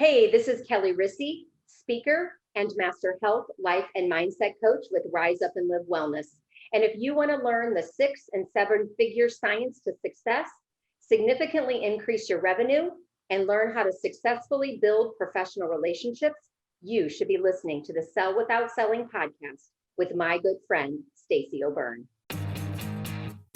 Hey, this is Kelli Risse, speaker and master health, life, and mindset coach with Rise Up and Live Wellness. And if you want to learn the 6 and 7-figure science to success, significantly increase your revenue, and learn how to successfully build professional relationships, you should be listening to the Sell Without Selling podcast with my good friend, Stacey O'Byrne.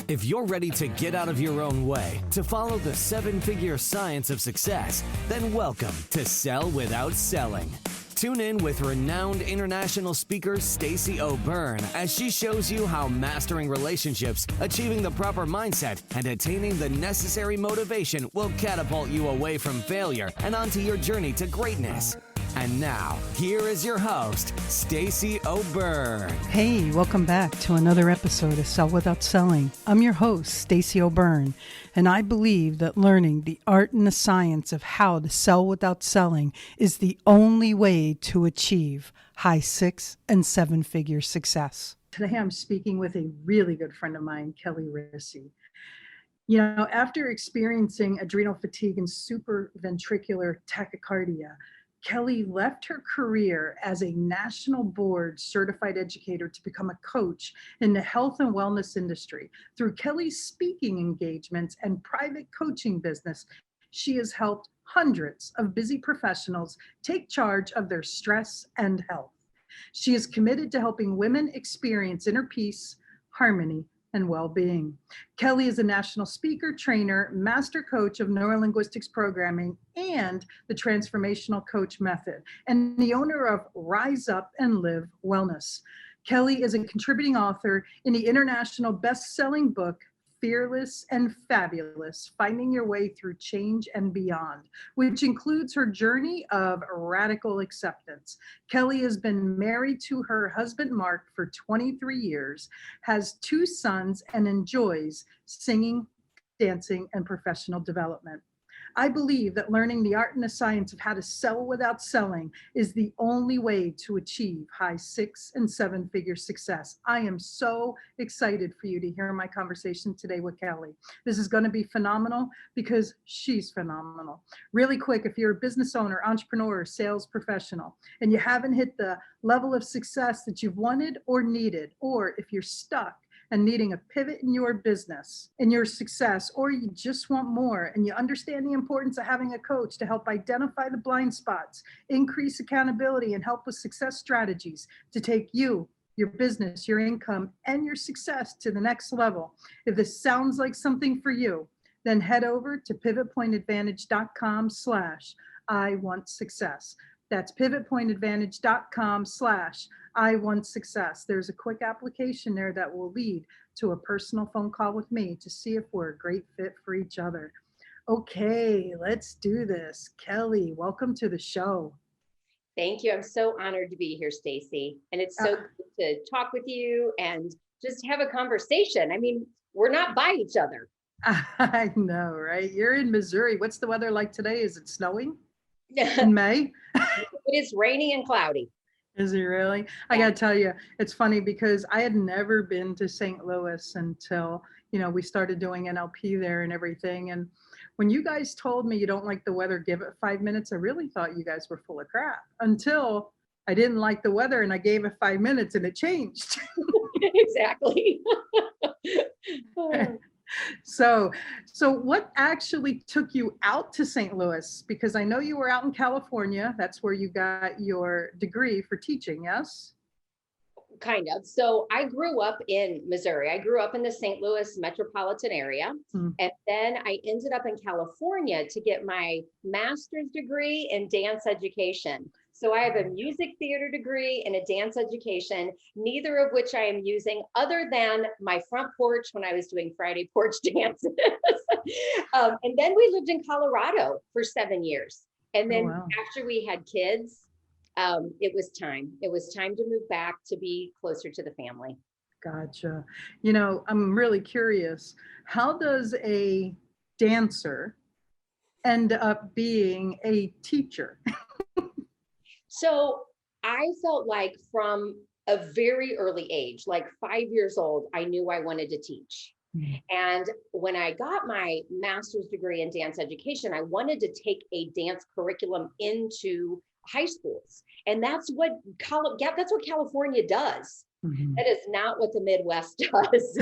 If you're ready to get out of your own way to follow the 7-figure science of success, then welcome to Sell Without Selling. Tune in with renowned international speaker Stacey O'Byrne as she shows you how mastering relationships, achieving the proper mindset, and attaining the necessary motivation will catapult you away from failure and onto your journey to greatness. And now, here is your host, Stacey O'Byrne. Hey, welcome back to another episode of Sell Without Selling. I'm your host, Stacey O'Byrne, and I believe that learning the art and the science of how to sell without selling is the only way to achieve high 6 and 7-figure success. Today I'm speaking with a really good friend of mine, Kelli Risse. You know, after experiencing adrenal fatigue and ventricular tachycardia, Kelli left her career as a national board certified educator to become a coach in the health and wellness industry. Through Kelli's speaking engagements and private coaching business, she has helped hundreds of busy professionals take charge of their stress and health. She is committed to helping women experience inner peace, harmony, and well-being. Kelli is a national speaker, trainer, master coach of neuro-linguistics programming and the transformational coach method, and the owner of Rise Up and Live Wellness. Kelli is a contributing author in the international best-selling book, Fearless and Fabulous, Finding Your Way Through Change and Beyond, which includes her journey of radical acceptance. Kelli has been married to her husband, Marc, for 23 years, has 2 sons, and enjoys singing, dancing, and professional development. I believe that learning the art and the science of how to sell without selling is the only way to achieve high 6 and 7-figure success. I am so excited for you to hear my conversation today with Kelli. This is going to be phenomenal because she's phenomenal. Really quick, if you're a business owner, entrepreneur, sales professional, and you haven't hit the level of success that you've wanted or needed, or if you're stuck and needing a pivot in your business, in your success, or you just want more and you understand the importance of having a coach to help identify the blind spots, increase accountability, and help with success strategies to take you, your business, your income, and your success to the next level. If this sounds like something for you, then head over to pivotpointadvantage.com/I want success. That's pivotpointadvantage.com/I want success. There's a quick application there that will lead to a personal phone call with me to see if we're a great fit for each other. Okay, let's do this. Kelli, welcome to the show. Thank you. I'm so honored to be here, Stacey. And it's so good to talk with you and just have a conversation. I mean, we're not by each other. I know, right? You're in Missouri. What's the weather like today? Is it snowing in May? It is rainy and cloudy. Is it really? Yeah. I got to tell you, it's funny because I had never been to St. Louis until, we started doing NLP there and everything. And when you guys told me you don't like the weather, give it 5 minutes, I really thought you guys were full of crap until I didn't like the weather and I gave it 5 minutes and it changed. Exactly. So what actually took you out to St. Louis? Because I know you were out in California. That's where you got your degree for teaching, yes? Kind of. So I grew up in Missouri. I grew up in the St. Louis metropolitan area. And then I ended up in California to get my master's degree in dance education. So I have a music theater degree and a dance education, neither of which I am using other than my front porch when I was doing Friday porch dances. And then we lived in Colorado for 7 years. And then after we had kids, it was time. It was time to move back to be closer to the family. Gotcha. I'm really curious. How does a dancer end up being a teacher? So I felt like from a very early age, like 5 years old, I knew I wanted to teach. And when I got my master's degree in dance education, I wanted to take a dance curriculum into high schools. And that's what California does. Mhm. That is not what the Midwest does.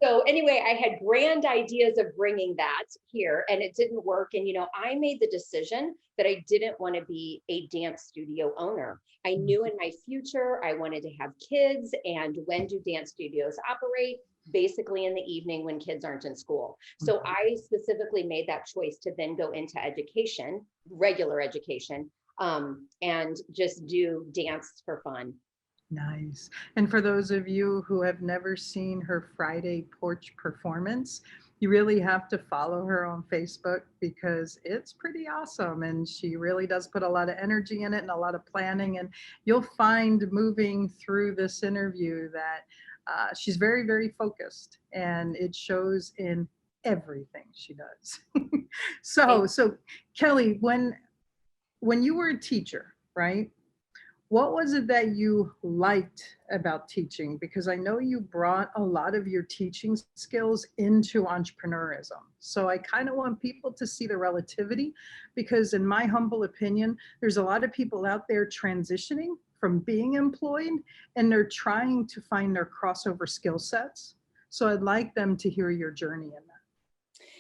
So anyway, I had grand ideas of bringing that here and it didn't work. And, I made the decision that I didn't want to be a dance studio owner. I knew in my future, I wanted to have kids. And when do dance studios operate? Basically in the evening when kids aren't in school. So I specifically made that choice to then go into education, regular education, and just do dance for fun. Nice. And for those of you who have never seen her Friday porch performance, you really have to follow her on Facebook because it's pretty awesome. And she really does put a lot of energy in it and a lot of planning. And you'll find moving through this interview that she's very, very focused and it shows in everything she does. So Kelli, when you were a teacher, right? What was it that you liked about teaching? Because I know you brought a lot of your teaching skills into entrepreneurism. So I kind of want people to see the relativity because in my humble opinion, there's a lot of people out there transitioning from being employed and they're trying to find their crossover skill sets. So I'd like them to hear your journey in that.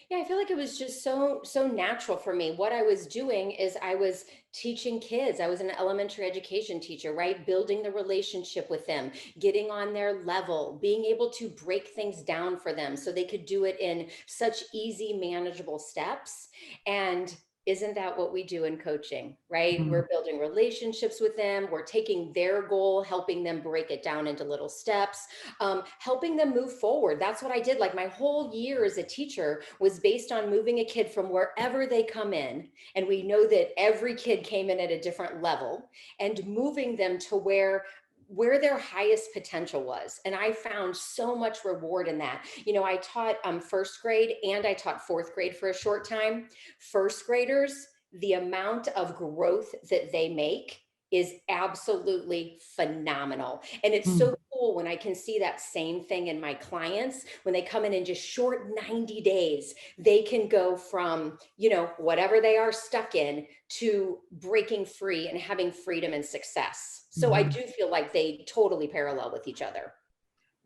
Yeah, I feel like it was just so natural for me. What I was doing is I was teaching kids. I was an elementary education teacher, right? Building the relationship with them, getting on their level, being able to break things down for them so they could do it in such easy, manageable steps. And isn't that what we do in coaching, right? Mhm. We're building relationships with them. We're taking their goal, helping them break it down into little steps, helping them move forward. That's what I did. Like my whole year as a teacher was based on moving a kid from wherever they come in. And we know that every kid came in at a different level and moving them to where their highest potential was. And I found so much reward in that. I taught first grade and I taught fourth grade for a short time. First graders, the amount of growth that they make is absolutely phenomenal. And it's Mm. so cool when I can see that same thing in my clients. When they come in just short 90 days, they can go from, whatever they are stuck in to breaking free and having freedom and success. So I Mhm. do feel like they totally parallel with each other.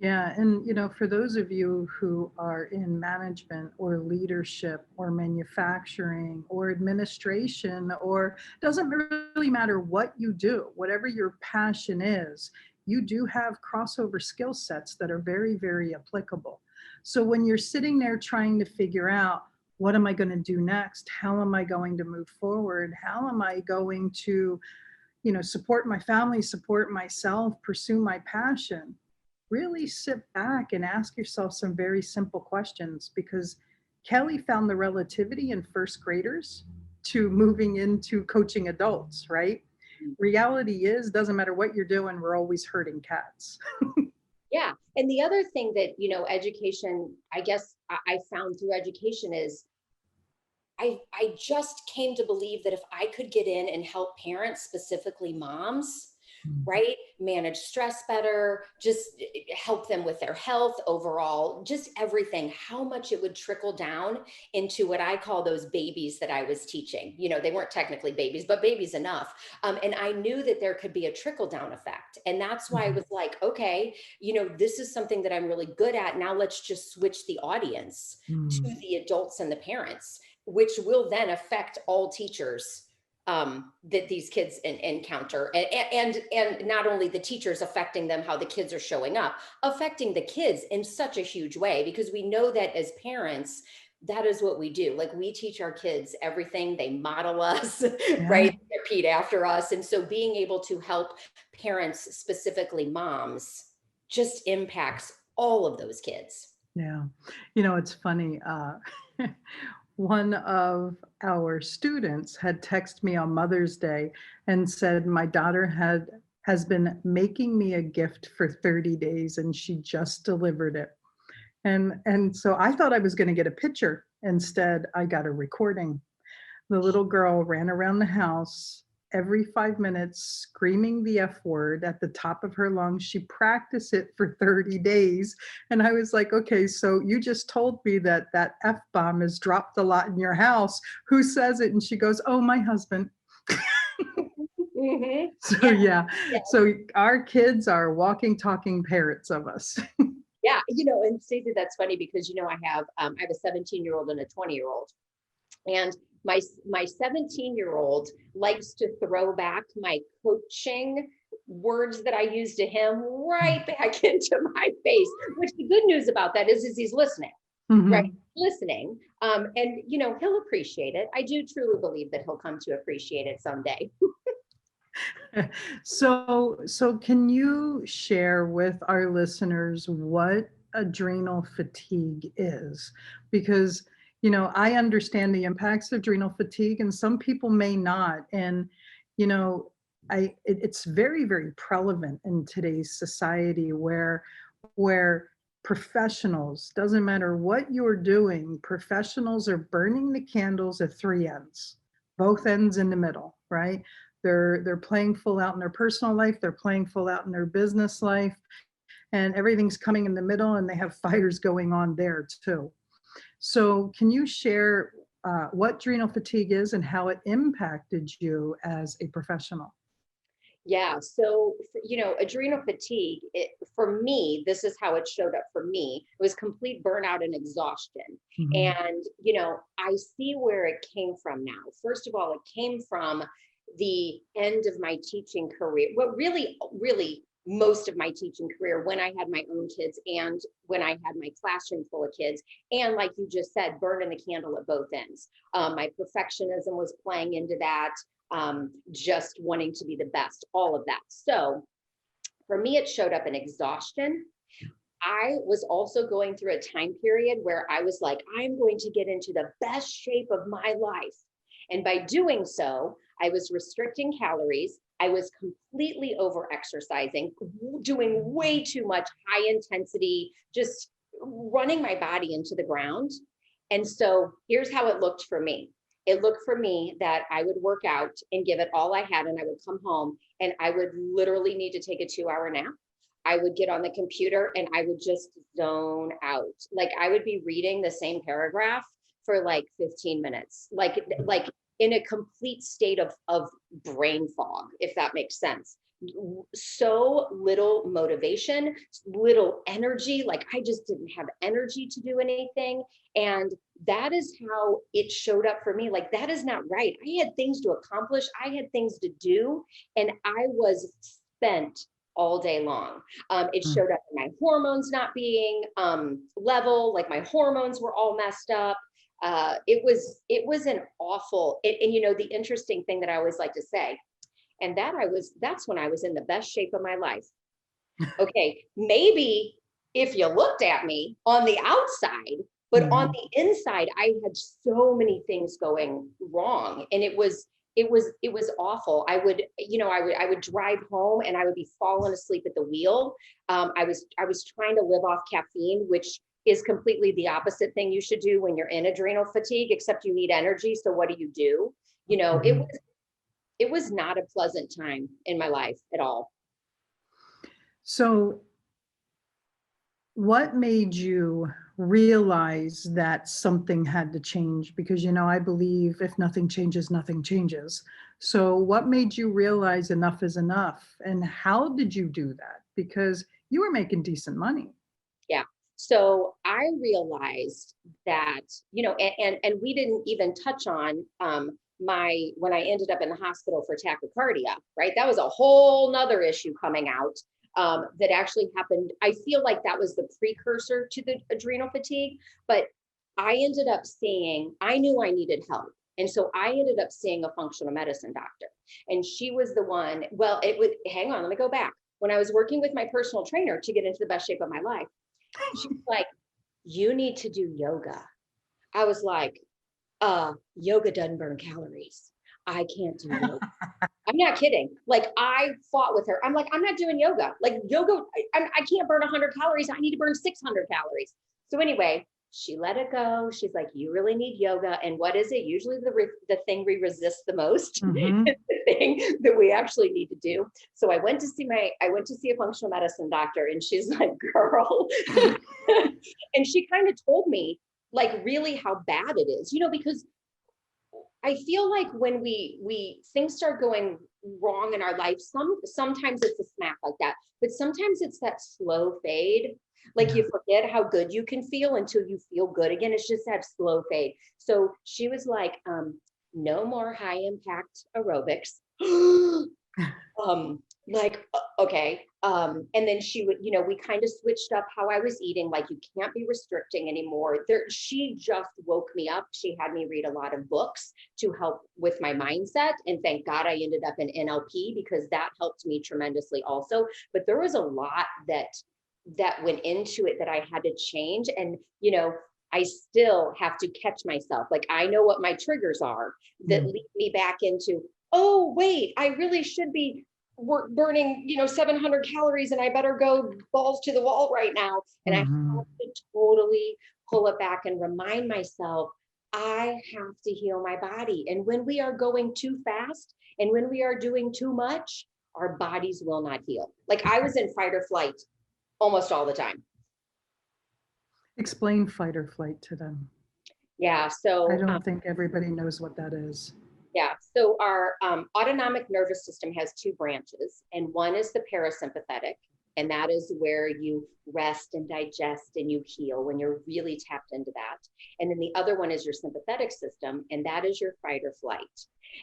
Yeah, and for those of you who are in management or leadership or manufacturing or administration, or doesn't really matter what you do, whatever your passion is, you do have crossover skill sets that are very, very applicable. So when you're sitting there trying to figure out what am I going to do next? How am I going to move forward? How am I going to, support my family, support myself, pursue my passion? Really sit back and ask yourself some very simple questions because Kelli found the relativity in first graders to moving into coaching adults, right? Reality is, doesn't matter what you're doing, we're always herding cats. Yeah. And the other thing that, education, I guess I found through education is I just came to believe that if I could get in and help parents, specifically moms, right, manage stress better, just help them with their health overall, just everything, how much it would trickle down into what I call those babies that I was teaching. They weren't technically babies, but babies enough. And I knew that there could be a trickle down effect. And that's why I was like, okay, this is something that I'm really good at. Now let's just switch the audience to the adults and the parents, which will then affect all teachers that these kids encounter, and not only the teachers affecting them, how the kids are showing up, affecting the kids in such a huge way, because we know that as parents, that is what we do. Like we teach our kids everything, they model us, Yeah. right? They repeat after us. And so being able to help parents, specifically moms, just impacts all of those kids. Yeah. It's funny. One of our students had texted me on Mother's Day and said, my daughter has been making me a gift for 30 days and she just delivered it. And so I thought I was going to get a picture. Instead, I got a recording. The little girl ran around the house every 5 minutes screaming the F word at the top of her lungs. She practiced it for 30 days. And I was like, okay, so you just told me that that F bomb is dropped a lot in your house. Who says it? And she goes, oh, my husband. Mm-hmm. So Yeah. so our kids are walking, talking parrots of us. Yeah. And Stacey, that's funny because, I have a 17-year-old and a 20-year-old. And my 17-year-old likes to throw back my coaching words that I use to him right back into my face, which the good news about that is he's listening, right? Listening. And, he'll appreciate it. I do truly believe that he'll come to appreciate it someday. So can you share with our listeners what adrenal fatigue is? Because, I understand the impacts of adrenal fatigue and some people may not. And, it's very, very prevalent in today's society where professionals, doesn't matter what you're doing, professionals are burning the candles at three ends, both ends in the middle, right? They're playing full out in their personal life, they're playing full out in their business life, and everything's coming in the middle, and they have fires going on there too. So can you share what adrenal fatigue is and how it impacted you as a professional? Yeah. So, adrenal fatigue, for me, this is how it showed up for me. It was complete burnout and exhaustion. And, I see where it came from now. First of all, it came from the end of my teaching career. Well, really, most of my teaching career when I had my own kids and when I had my classroom full of kids. And like you just said, burning the candle at both ends. My perfectionism was playing into that. Just wanting to be the best, all of that. So for me, it showed up in exhaustion. I was also going through a time period where I was like, I'm going to get into the best shape of my life. And by doing so, I was restricting calories. I was completely over exercising, doing way too much high intensity, just running my body into the ground. And so here's how it looked for me. It looked for me that I would work out and give it all I had, and I would come home and I would literally need to take a 2-hour nap. I would get on the computer and I would just zone out. Like I would be reading the same paragraph for like 15 minutes, like in a complete state of brain fog, if that makes sense. So little motivation, little energy. Like I just didn't have energy to do anything. And that is how it showed up for me. Like, that is not right. I had things to accomplish. I had things to do. And I was spent all day long. It showed up in my hormones not being level, like my hormones were all messed up. It was an awful, and the interesting thing that I always like to say, and that's when I was in the best shape of my life. Okay, maybe if you looked at me on the outside, but on the inside, I had so many things going wrong, and it was awful. I would drive home and I would be falling asleep at the wheel. I was trying to live off caffeine, which is completely the opposite thing you should do when you're in adrenal fatigue, except you need energy. So what do? It was not a pleasant time in my life at all. So what made you realize that something had to change? Because, I believe if nothing changes, nothing changes. So what made you realize enough is enough? And how did you do that? Because you were making decent money. Yeah. So I realized that, and we didn't even touch on when I ended up in the hospital for tachycardia, right? That was a whole nother issue coming out that actually happened. I feel like that was the precursor to the adrenal fatigue, but I knew I needed help. And so I ended up seeing a functional medicine doctor, and she was the one, hang on, let me go back. When I was working with my personal trainer to get into the best shape of my life, she was like, you need to do yoga. I was like, yoga doesn't burn calories. I can't do yoga. I'm not kidding. Like, I fought with her. I'm like, I'm not doing yoga. Like yoga, I can't burn 100 calories. I need to burn 600 calories. So anyway, she let it go. She's like, you really need yoga. And what is it? Usually the thing we resist the most Mm-hmm. is the thing that we actually need to do. So I went to see a functional medicine doctor, and she's like, girl, and she kind of told me like really how bad it is, because I feel like when we things start going wrong in our life, sometimes it's a smack like that, but sometimes it's that slow fade. Like you forget how good you can feel until you feel good again. It's just that slow fade. So she was like, no more high impact aerobics. Okay. And then she would, we kind of switched up how I was eating. Like, you can't be restricting anymore. She just woke me up. She had me read a lot of books to help with my mindset. And thank God I ended up in NLP, because that helped me tremendously also. But there was a lot that went into it that I had to change. And, I still have to catch myself. Like, I know what my triggers are that lead me back into, oh, wait, I really should be burning, 700 calories, and I better go balls to the wall right now. And I have to totally pull it back and remind myself, I have to heal my body. And when we are going too fast and when we are doing too much, our bodies will not heal. Like, I was in fight or flight almost all the time. Explain fight or flight to them. Yeah. So I don't think everybody knows what that is. Yeah. So our autonomic nervous system has two branches, and one is the parasympathetic, and that is where you rest and digest and you heal when you're really tapped into that. And then the other one is your sympathetic system, and that is your fight or flight.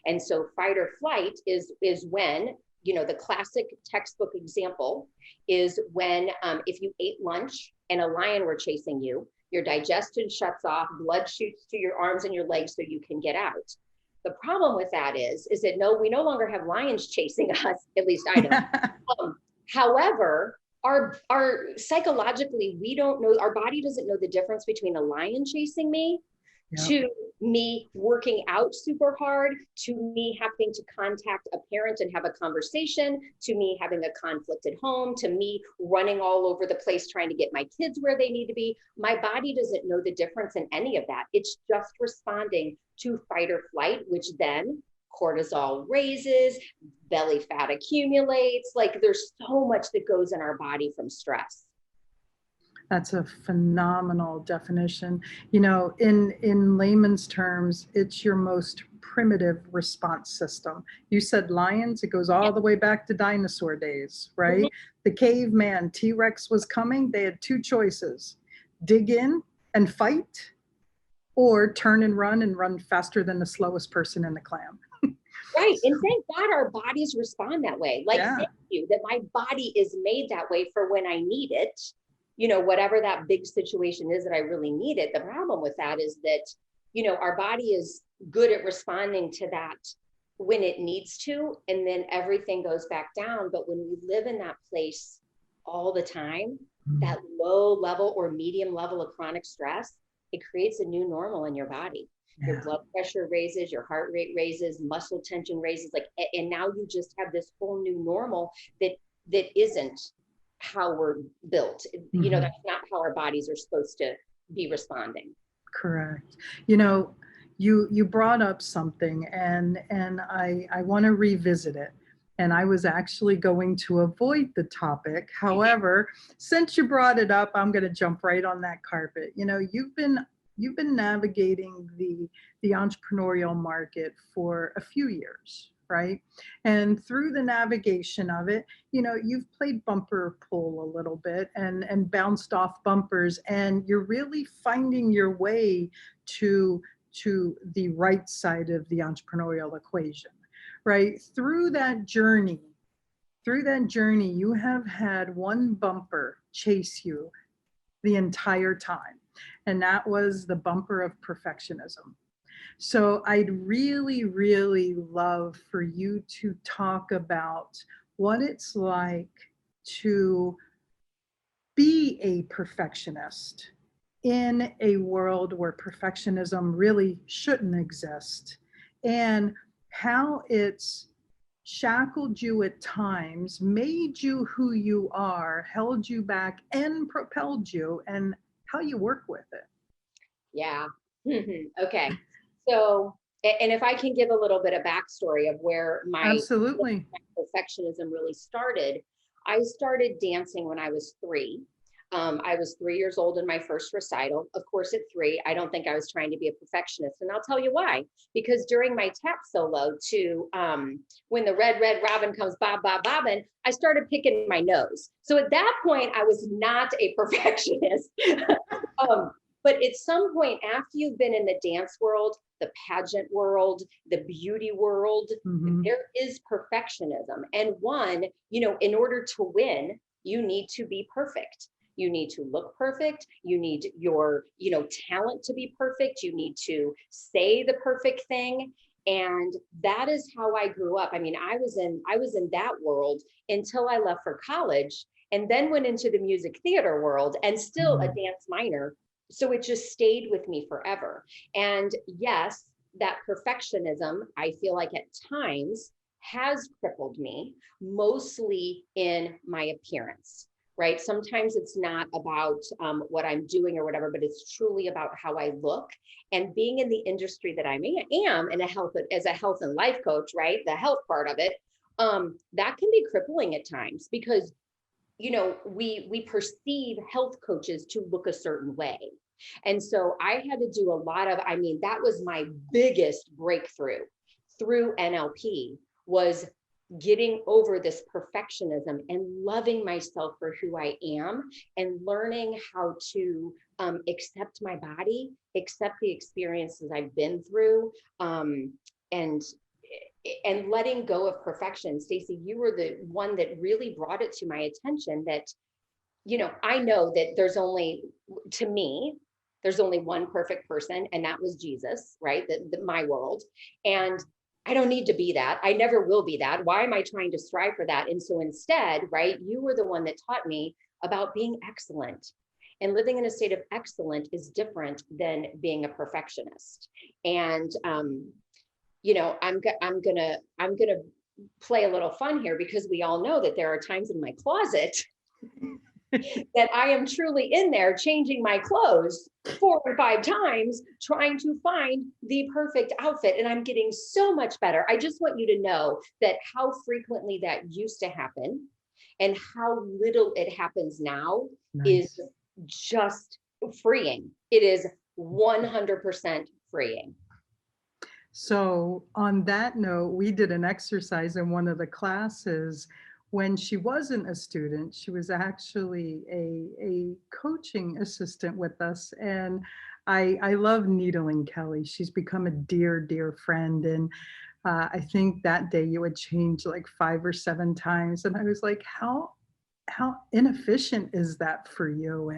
And so fight or flight is when, the classic textbook example is when if you ate lunch and a lion were chasing you, your digestion shuts off, blood shoots to your arms and your legs so you can get out. The problem with that is that no, we no longer have lions chasing us. At least I don't. However, our psychologically, we don't know, our body doesn't know the difference between a lion chasing me to me working out super hard, to me having to contact a parent and have a conversation, to me having a conflict at home, to me running all over the place trying to get my kids where they need to be. My body doesn't know the difference in any of that. It's just responding to fight or flight, which then cortisol raises, belly fat accumulates. Like, there's so much that goes in our body from stress. That's a phenomenal definition. In layman's terms, it's your most primitive response system. You said lions, it goes all the way back to dinosaur days, right? Mm-hmm. The caveman T-Rex was coming. They had two choices: dig in and fight, or turn and run faster than the slowest person in the clan. Right. And thank God our bodies respond that way. Like, thank you that my body is made that way for when I need it. Whatever that big situation is that I really need it. The problem with that is that, our body is good at responding to that when it needs to, and then everything goes back down. But when we live in that place all the time, that low level or medium level of chronic stress, it creates a new normal in your body. Your blood pressure raises, your heart rate raises, muscle tension raises, and now you just have this whole new normal that isn't how we're built. That's not how our bodies are supposed to be responding. Correct. You brought up something, and I want to revisit it. And I was actually going to avoid the topic. However, since you brought it up, I'm going to jump right on that carpet. You've been navigating the entrepreneurial market for a few years, right? And through the navigation of it, you've played bumper pull a little bit and bounced off bumpers, and you're really finding your way to the right side of the entrepreneurial equation, right? Through that journey, you have had one bumper chase you the entire time, and that was the bumper of perfectionism. So I'd really, really love for you to talk about what it's like to be a perfectionist in a world where perfectionism really shouldn't exist, and how it's shackled you at times, made you who you are, held you back, and propelled you, and how you work with it. Yeah. Okay. So, and if I can give a little bit of backstory of where my Absolutely. perfectionism really started, I started dancing when I was 3. I was 3 years old in my first recital. Of course, at 3, I don't think I was trying to be a perfectionist. And I'll tell you why. Because during my tap solo to when the red, red robin comes bob, bob, bobbin, I started picking my nose. So at that point, I was not a perfectionist. um, but at some point, after you've been in the dance world, the pageant world, the beauty world, there is perfectionism. And one, in order to win, you need to be perfect. You need to look perfect. You need your, talent to be perfect. You need to say the perfect thing. And that is how I grew up. I mean, I was in that world until I left for college and then went into the music theater world and still a dance minor. So it just stayed with me forever. And yes, that perfectionism, I feel like at times has crippled me, mostly in my appearance, right? Sometimes it's not about what I'm doing or whatever, but it's truly about how I look. And being in the industry that I am in as a health and life coach, right? The health part of it, that can be crippling at times because we perceive health coaches to look a certain way. And so I had to do a lot of, that was my biggest breakthrough through NLP was getting over this perfectionism and loving myself for who I am and learning how to accept my body, accept the experiences I've been through, and letting go of perfection. Stacey, you were the one that really brought it to my attention that, I know that to me, there's only one perfect person, and that was Jesus, right? My world. And I don't need to be that. I never will be that. Why am I trying to strive for that? And so instead, right, you were the one that taught me about being excellent. And living in a state of excellent is different than being a perfectionist. And I'm gonna play a little fun here because we all know that there are times in my closet that I am truly in there changing my clothes 4 or 5 times, trying to find the perfect outfit. And I'm getting so much better. I just want you to know that how frequently that used to happen and how little it happens now is just freeing. It is 100% freeing. So on that note, we did an exercise in one of the classes. When she wasn't a student, she was actually a coaching assistant with us. And I love needling Kelli. She's become a dear, dear friend. And I think that day you had changed like 5 or 7 times. And I was like, how inefficient is that for you?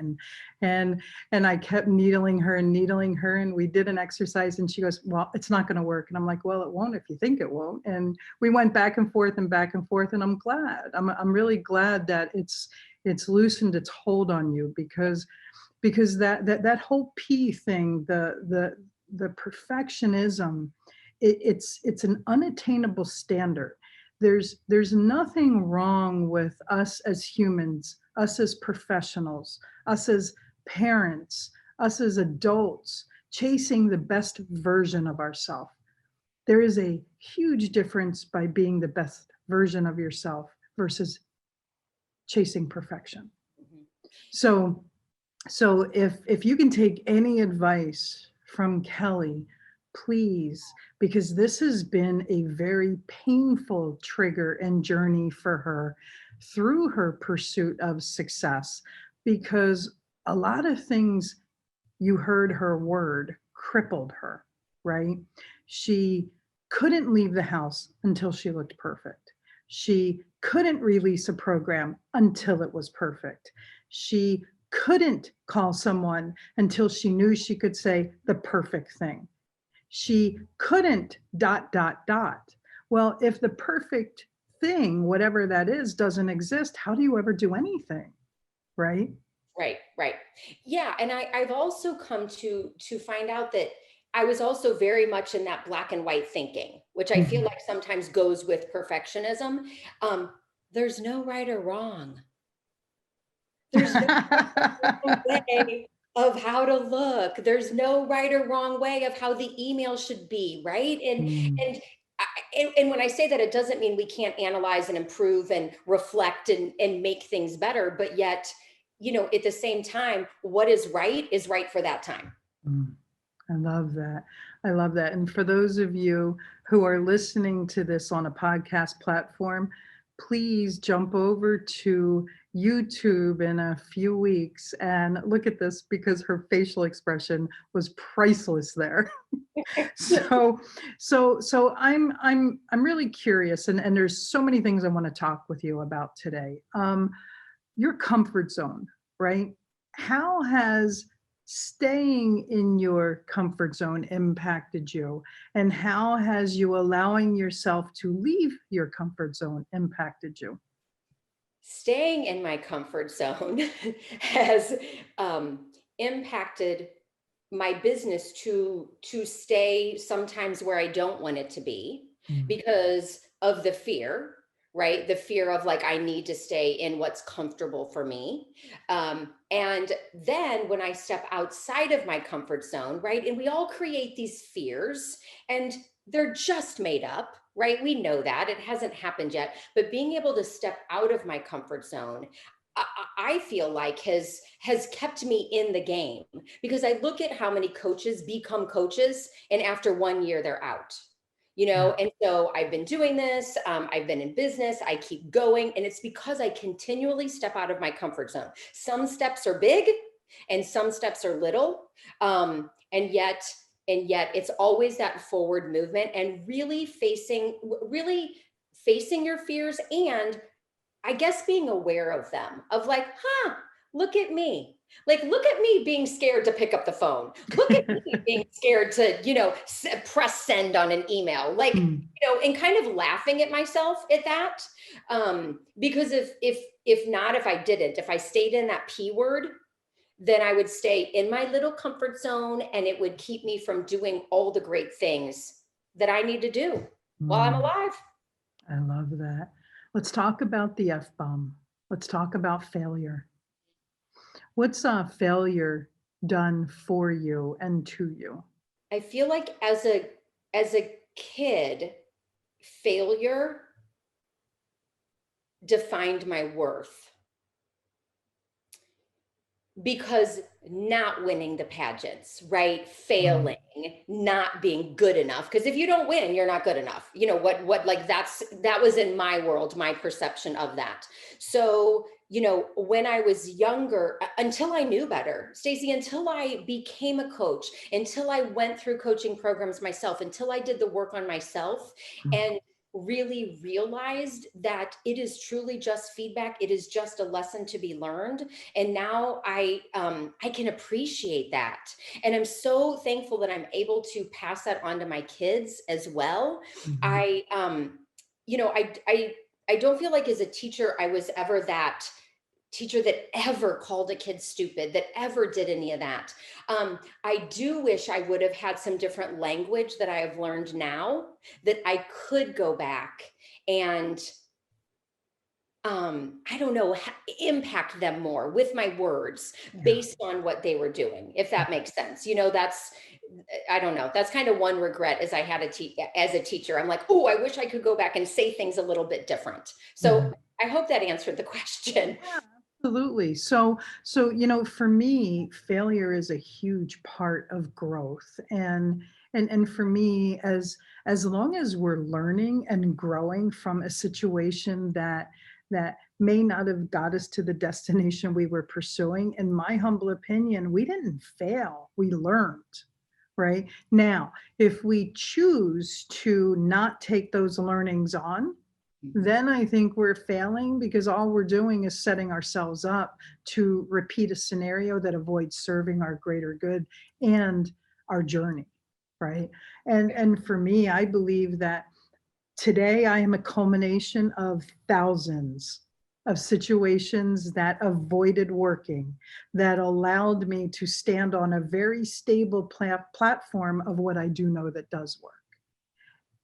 And I kept needling her, and we did an exercise, and she goes, well, it's not going to work. And I'm like, well, it won't if you think it won't. And we went back and forth, and I'm glad. I'm really glad that it's loosened its hold on you, because that whole P thing, the perfectionism, it's an unattainable standard. There's nothing wrong with us as humans, us as professionals, us as parents, us as adults, chasing the best version of ourselves. There is a huge difference by being the best version of yourself versus chasing perfection. So if you can take any advice from Kelli, please, because this has been a very painful trigger and journey for her through her pursuit of success, because a lot of things, you heard her word, crippled her, right? She couldn't leave the house until she looked perfect. She couldn't release a program until it was perfect. She couldn't call someone until she knew she could say the perfect thing. She couldn't ... Well, if the perfect thing, whatever that is, doesn't exist, how do you ever do anything? Right? Right. Yeah. And I've also come to find out that I was also very much in that black and white thinking, which I feel like sometimes goes with perfectionism. There's no right or wrong. There's no way of how to look. There's no right or wrong way of how the email should be, right? And and when I say that, it doesn't mean we can't analyze and improve and reflect and make things better, but yet, at the same time, what is right for that time. Mm. I love that. I love that. And for those of you who are listening to this on a podcast platform, please jump over to YouTube in a few weeks and look at this, because her facial expression was priceless there. So I'm really curious, and there's so many things I want to talk with you about today. Your comfort zone, right? How has staying in your comfort zone impacted you? And how has you allowing yourself to leave your comfort zone impacted you? Staying in my comfort zone has impacted my business to stay sometimes where I don't want it to be because of the fear, right? The fear of like, I need to stay in what's comfortable for me. And then when I step outside of my comfort zone, right? And we all create these fears and they're just made up, right? We know that it hasn't happened yet, but being able to step out of my comfort zone, I feel like has kept me in the game, because I look at how many coaches become coaches and after 1 year they're out, and so I've been doing this. I've been in business. I keep going. And it's because I continually step out of my comfort zone. Some steps are big and some steps are little. And yet it's always that forward movement and really facing your fears, and I guess being aware of them, of like, look at me. Like, look at me being scared to pick up the phone. Look at me being scared to, press send on an email, like, and kind of laughing at myself at that. Because if I stayed in that P word, then I would stay in my little comfort zone and it would keep me from doing all the great things that I need to do while I'm alive. I love that. Let's talk about the F-bomb. Let's talk about failure. What's failure done for you and to you? I feel like as a kid, failure defined my worth, because not winning the pageants, right? Failing, not being good enough. Because if you don't win, you're not good enough. That was in my world, my perception of that. So, when I was younger, until I knew better, Stacey, until I became a coach, until I went through coaching programs myself, until I did the work on myself and really realized that it is truly just feedback. It is just a lesson to be learned. And now I can appreciate that. And I'm so thankful that I'm able to pass that on to my kids as well. I don't feel like as a teacher, I was ever that teacher that ever called a kid stupid, that ever did any of that. I do wish I would have had some different language that I have learned now, that I could go back and, I don't know, impact them more with my words based on what they were doing, if that makes sense. I don't know. That's kind of one regret as I had as a teacher. I'm like, oh, I wish I could go back and say things a little bit different. So I hope that answered the question. Absolutely. So, for me, failure is a huge part of growth. And for me, as long as we're learning and growing from a situation that may not have got us to the destination we were pursuing, in my humble opinion, we didn't fail. We learned. Right? Now, if we choose to not take those learnings on, then I think we're failing, because all we're doing is setting ourselves up to repeat a scenario that avoids serving our greater good and our journey, right? And for me, I believe that today I am a culmination of thousands of situations that avoided working, that allowed me to stand on a very stable platform of what I do know that does work.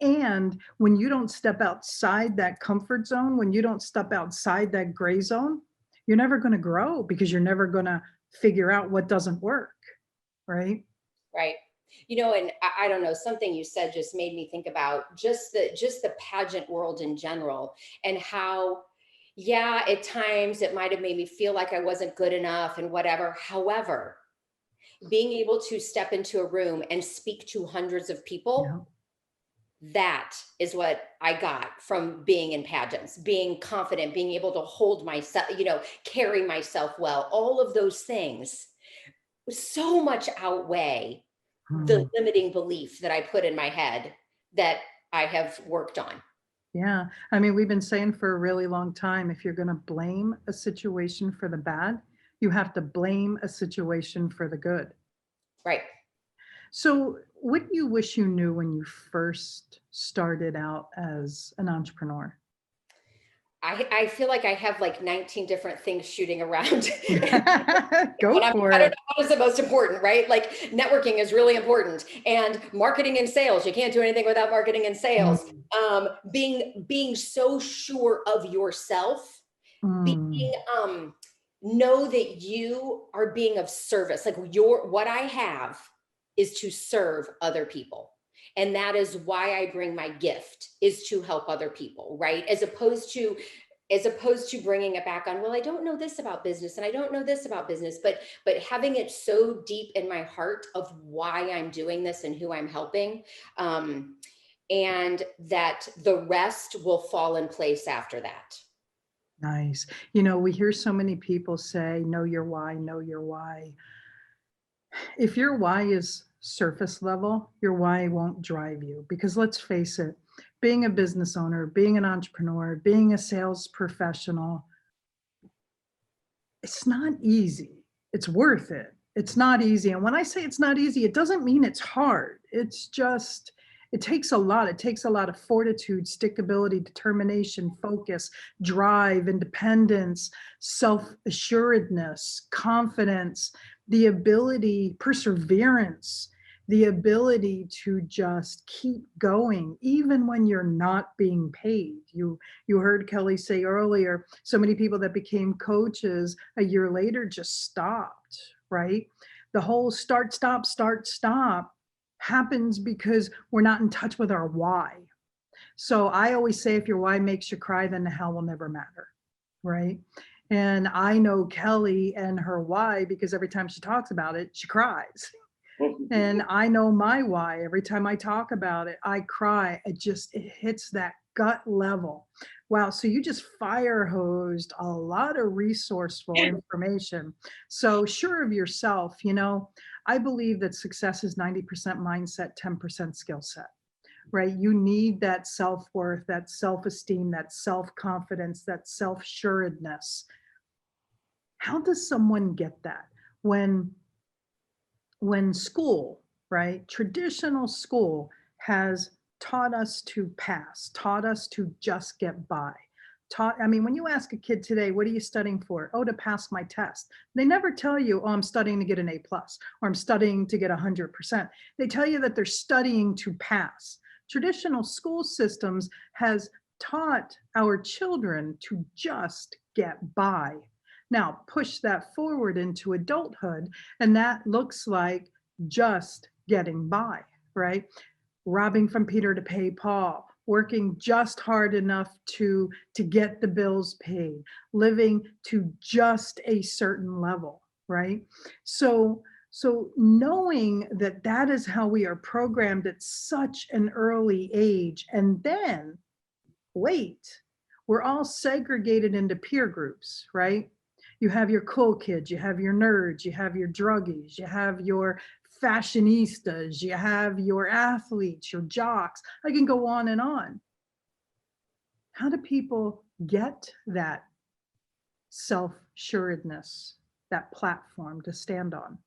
And when you don't step outside that comfort zone, when you don't step outside that gray zone, you're never going to grow, because you're never going to figure out what doesn't work, right? Right. And I don't know, something you said just made me think about just the pageant world in general, and how, yeah, at times it might have made me feel like I wasn't good enough and whatever. However, being able to step into a room and speak to hundreds of people, that is what I got from being in pageants, being confident, being able to hold myself, carry myself well. All of those things so much outweigh the limiting belief that I put in my head that I have worked on. Yeah. I mean, we've been saying for a really long time, if you're going to blame a situation for the bad, you have to blame a situation for the good. Right. So, what do you wish you knew when you first started out as an entrepreneur? I feel like I have like 19 different things shooting around. Go for I don't it. know what is the most important, right? Like networking is really important, and marketing and sales. You can't do anything without marketing and sales. Being so sure of yourself, being know that you are being of service. Like what I have is to serve other people. And that is why I bring my gift, is to help other people, right? As opposed to bringing it back on, well, I don't know this about business and I don't know this about business, but having it so deep in my heart of why I'm doing this and who I'm helping, and that the rest will fall in place after that. Nice. We hear so many people say, know your why, know your why. If your why is surface level, your why won't drive you, because let's face it, being a business owner, being an entrepreneur, being a sales professional, it's not easy. It's worth it. It's not easy. And when I say it's not easy, it doesn't mean it's hard. It's just, it takes a lot. It takes a lot of fortitude, stickability, determination, focus, drive, independence, self-assuredness, confidence, the ability, perseverance, the ability to just keep going, even when you're not being paid. You heard Kelli say earlier, so many people that became coaches a year later just stopped, right? The whole start, stop happens because we're not in touch with our why. So I always say, if your why makes you cry, then the hell will never matter, right? And I know Kelli and her why because every time she talks about it, she cries. And I know my why. Every time I talk about it, I cry. It hits that gut level. Wow. So you just fire hosed a lot of resourceful information. So sure of yourself, I believe that success is 90% mindset, 10% skill set, right? You need that self-worth, that self-esteem, that self-confidence, that self-assuredness. How does someone get that when school, right, traditional school has taught us to pass, taught us to just get by, when you ask a kid today, what are you studying for? Oh, to pass my test. They never tell you, oh, I'm studying to get an A+, or I'm studying to get 100%. They tell you that they're studying to pass. Traditional school systems has taught our children to just get by. Now, push that forward into adulthood, and that looks like just getting by, right? Robbing from Peter to pay Paul, working just hard enough to get the bills paid, living to just a certain level, right? So knowing that that is how we are programmed at such an early age, and then wait, we're all segregated into peer groups, right? You have your cool kids, you have your nerds, you have your druggies, you have your fashionistas, you have your athletes, your jocks. I can go on and on. How do people get that self-assuredness, that platform to stand on?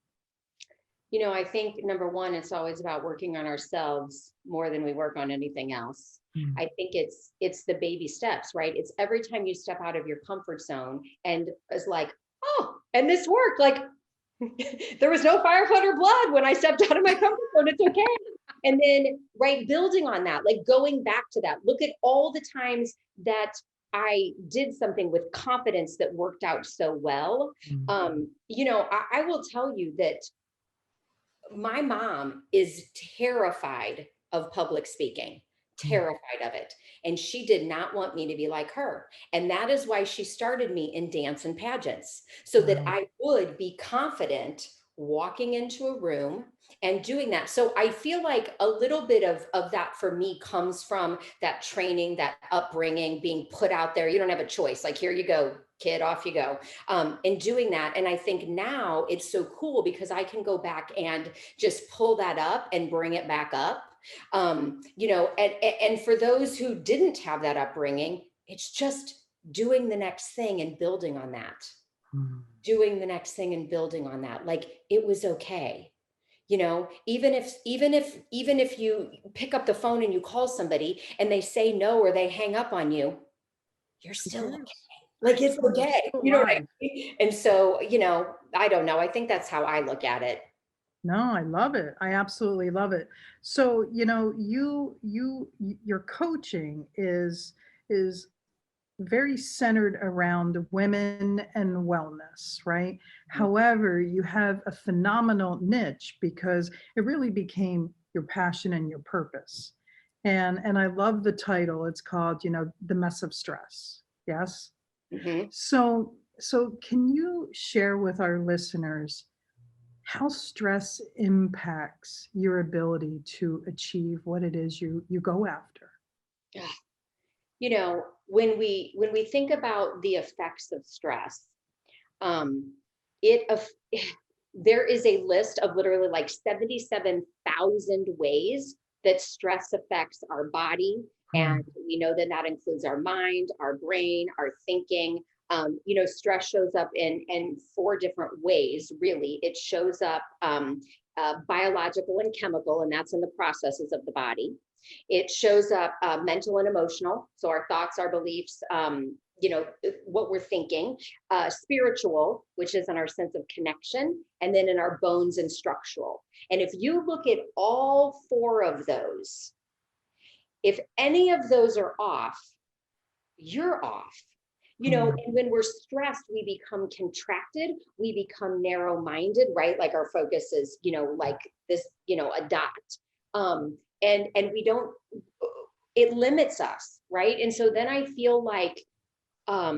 I think number one, it's always about working on ourselves more than we work on anything else. I think it's the baby steps, right? It's every time you step out of your comfort zone and it's like, oh, and this worked. Like there was no firefighter blood when I stepped out of my comfort zone. It's okay. And then, right, building on that, like going back to that, look at all the times that I did something with confidence that worked out so well. I will tell you that my mom is terrified of public speaking, terrified of it. And she did not want me to be like her. And that is why she started me in dance and pageants, so that I would be confident walking into a room and doing that. So I feel like a little bit of that for me comes from that training, that upbringing, being put out there. You don't have a choice. Like, here you go, kid, off you go. And doing that. And I think now it's so cool because I can go back and just pull that up and bring it back up. And for those who didn't have that upbringing, it's just doing the next thing and building on that. Doing the next thing and building on that. Like, it was okay. Even if you pick up the phone and you call somebody and they say no, or they hang up on you, you're still okay. Like, it's okay. You know what I mean? And so, I don't know. I think that's how I look at it. No, I love it. I absolutely love it. So, your coaching is very centered around women and wellness, right? However, you have a phenomenal niche because it really became your passion and your purpose. And I love the title. It's called, The Mess of Stress. Yes. So can you share with our listeners how stress impacts your ability to achieve what it is you go after? When we think about the effects of stress, there is a list of literally like 77,000 ways that stress affects our body. And we know that includes our mind, our brain, our thinking. Stress shows up in 4 different ways, really. It shows up biological and chemical, and that's in the processes of the body. It shows up mental and emotional. So our thoughts, our beliefs, what we're thinking, spiritual, which is in our sense of connection, and then in our bones and structural. And if you look at all 4 of those, if any of those are off, you're off. And when we're stressed, we become contracted, we become narrow-minded, right? Like, our focus is, like this, a dot. And we don't, it limits us, right? And so then I feel like our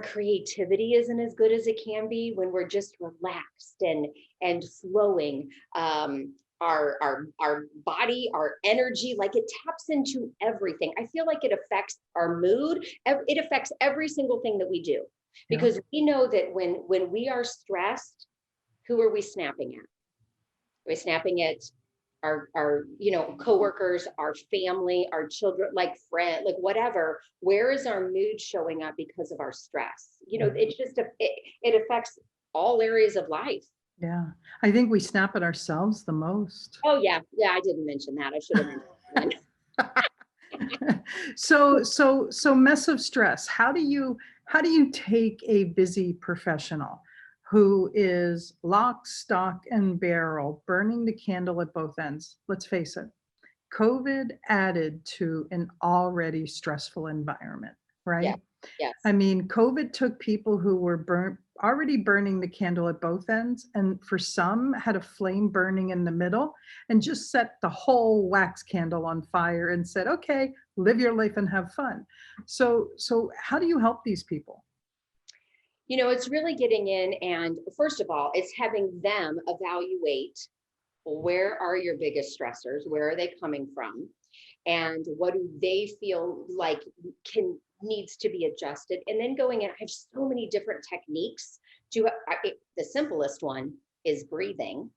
creativity isn't as good as it can be when we're just relaxed and flowing. Our body, our energy, like, it taps into everything. I feel like it affects our mood. It affects every single thing that we do, because we know that when we are stressed, who are we snapping at? Are we snapping at our coworkers, our family, our children, like friend, like whatever? Where is our mood showing up because of our stress? It's just it affects all areas of life. Yeah, I think we snap at ourselves the most. Oh yeah, I didn't mention that. I should have mentioned that. So mess of stress. How do you take a busy professional who is lock, stock, and barrel, burning the candle at both ends? Let's face it, COVID added to an already stressful environment, right? Yeah. Yes. I mean, COVID took people who were already burning the candle at both ends, and for some had a flame burning in the middle, and just set the whole wax candle on fire and said, okay, live your life and have fun. So how do you help these people? It's really getting in, and first of all, it's having them evaluate, where are your biggest stressors? Where are they coming from? And what do they feel like needs to be adjusted? And then going in, I have so many different techniques. The simplest one is breathing.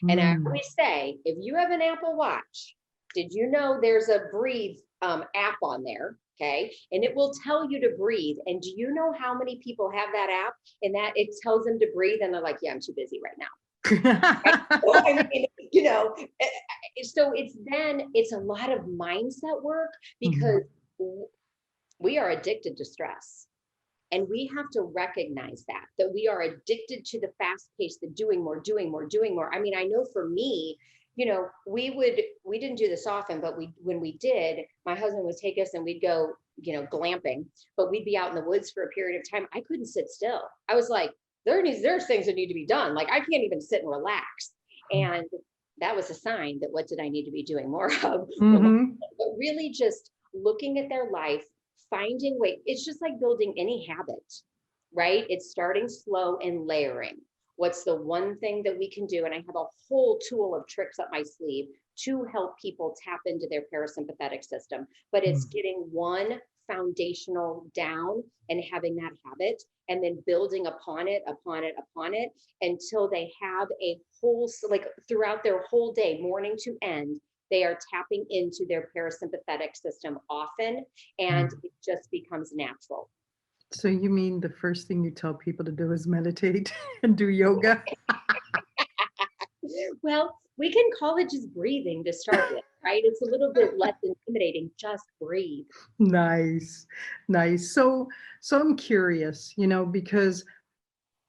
And I always say, if you have an Apple Watch, did you know there's a breathe app on there? Okay. And it will tell you to breathe. And do you know how many people have that app and that it tells them to breathe? And they're like, yeah, I'm too busy right now. So it's a lot of mindset work, because we are addicted to stress, and we have to recognize that we are addicted to the fast pace, the doing more. I mean, I know for me, we didn't do this often, but when we did, my husband would take us and we'd go glamping, but we'd be out in the woods for a period of time. I couldn't sit still. I was like, there's things that need to be done. Like, I can't even sit and relax. And that was a sign that what did I need to be doing more of? But really just looking at their life, finding ways. It's just like building any habit, right? It's starting slow and layering. What's the one thing that we can do? And I have a whole tool of tricks up my sleeve to help people tap into their parasympathetic system. But it's getting one foundational down and having that habit, and then building upon it until they have a whole, like throughout their whole day, morning to end, they are tapping into their parasympathetic system often, and it just becomes natural. So you mean the first thing you tell people to do is meditate and do yoga? Well, we can call it just breathing to start with, right? It's a little bit less intimidating. Just breathe. Nice. So I'm curious, because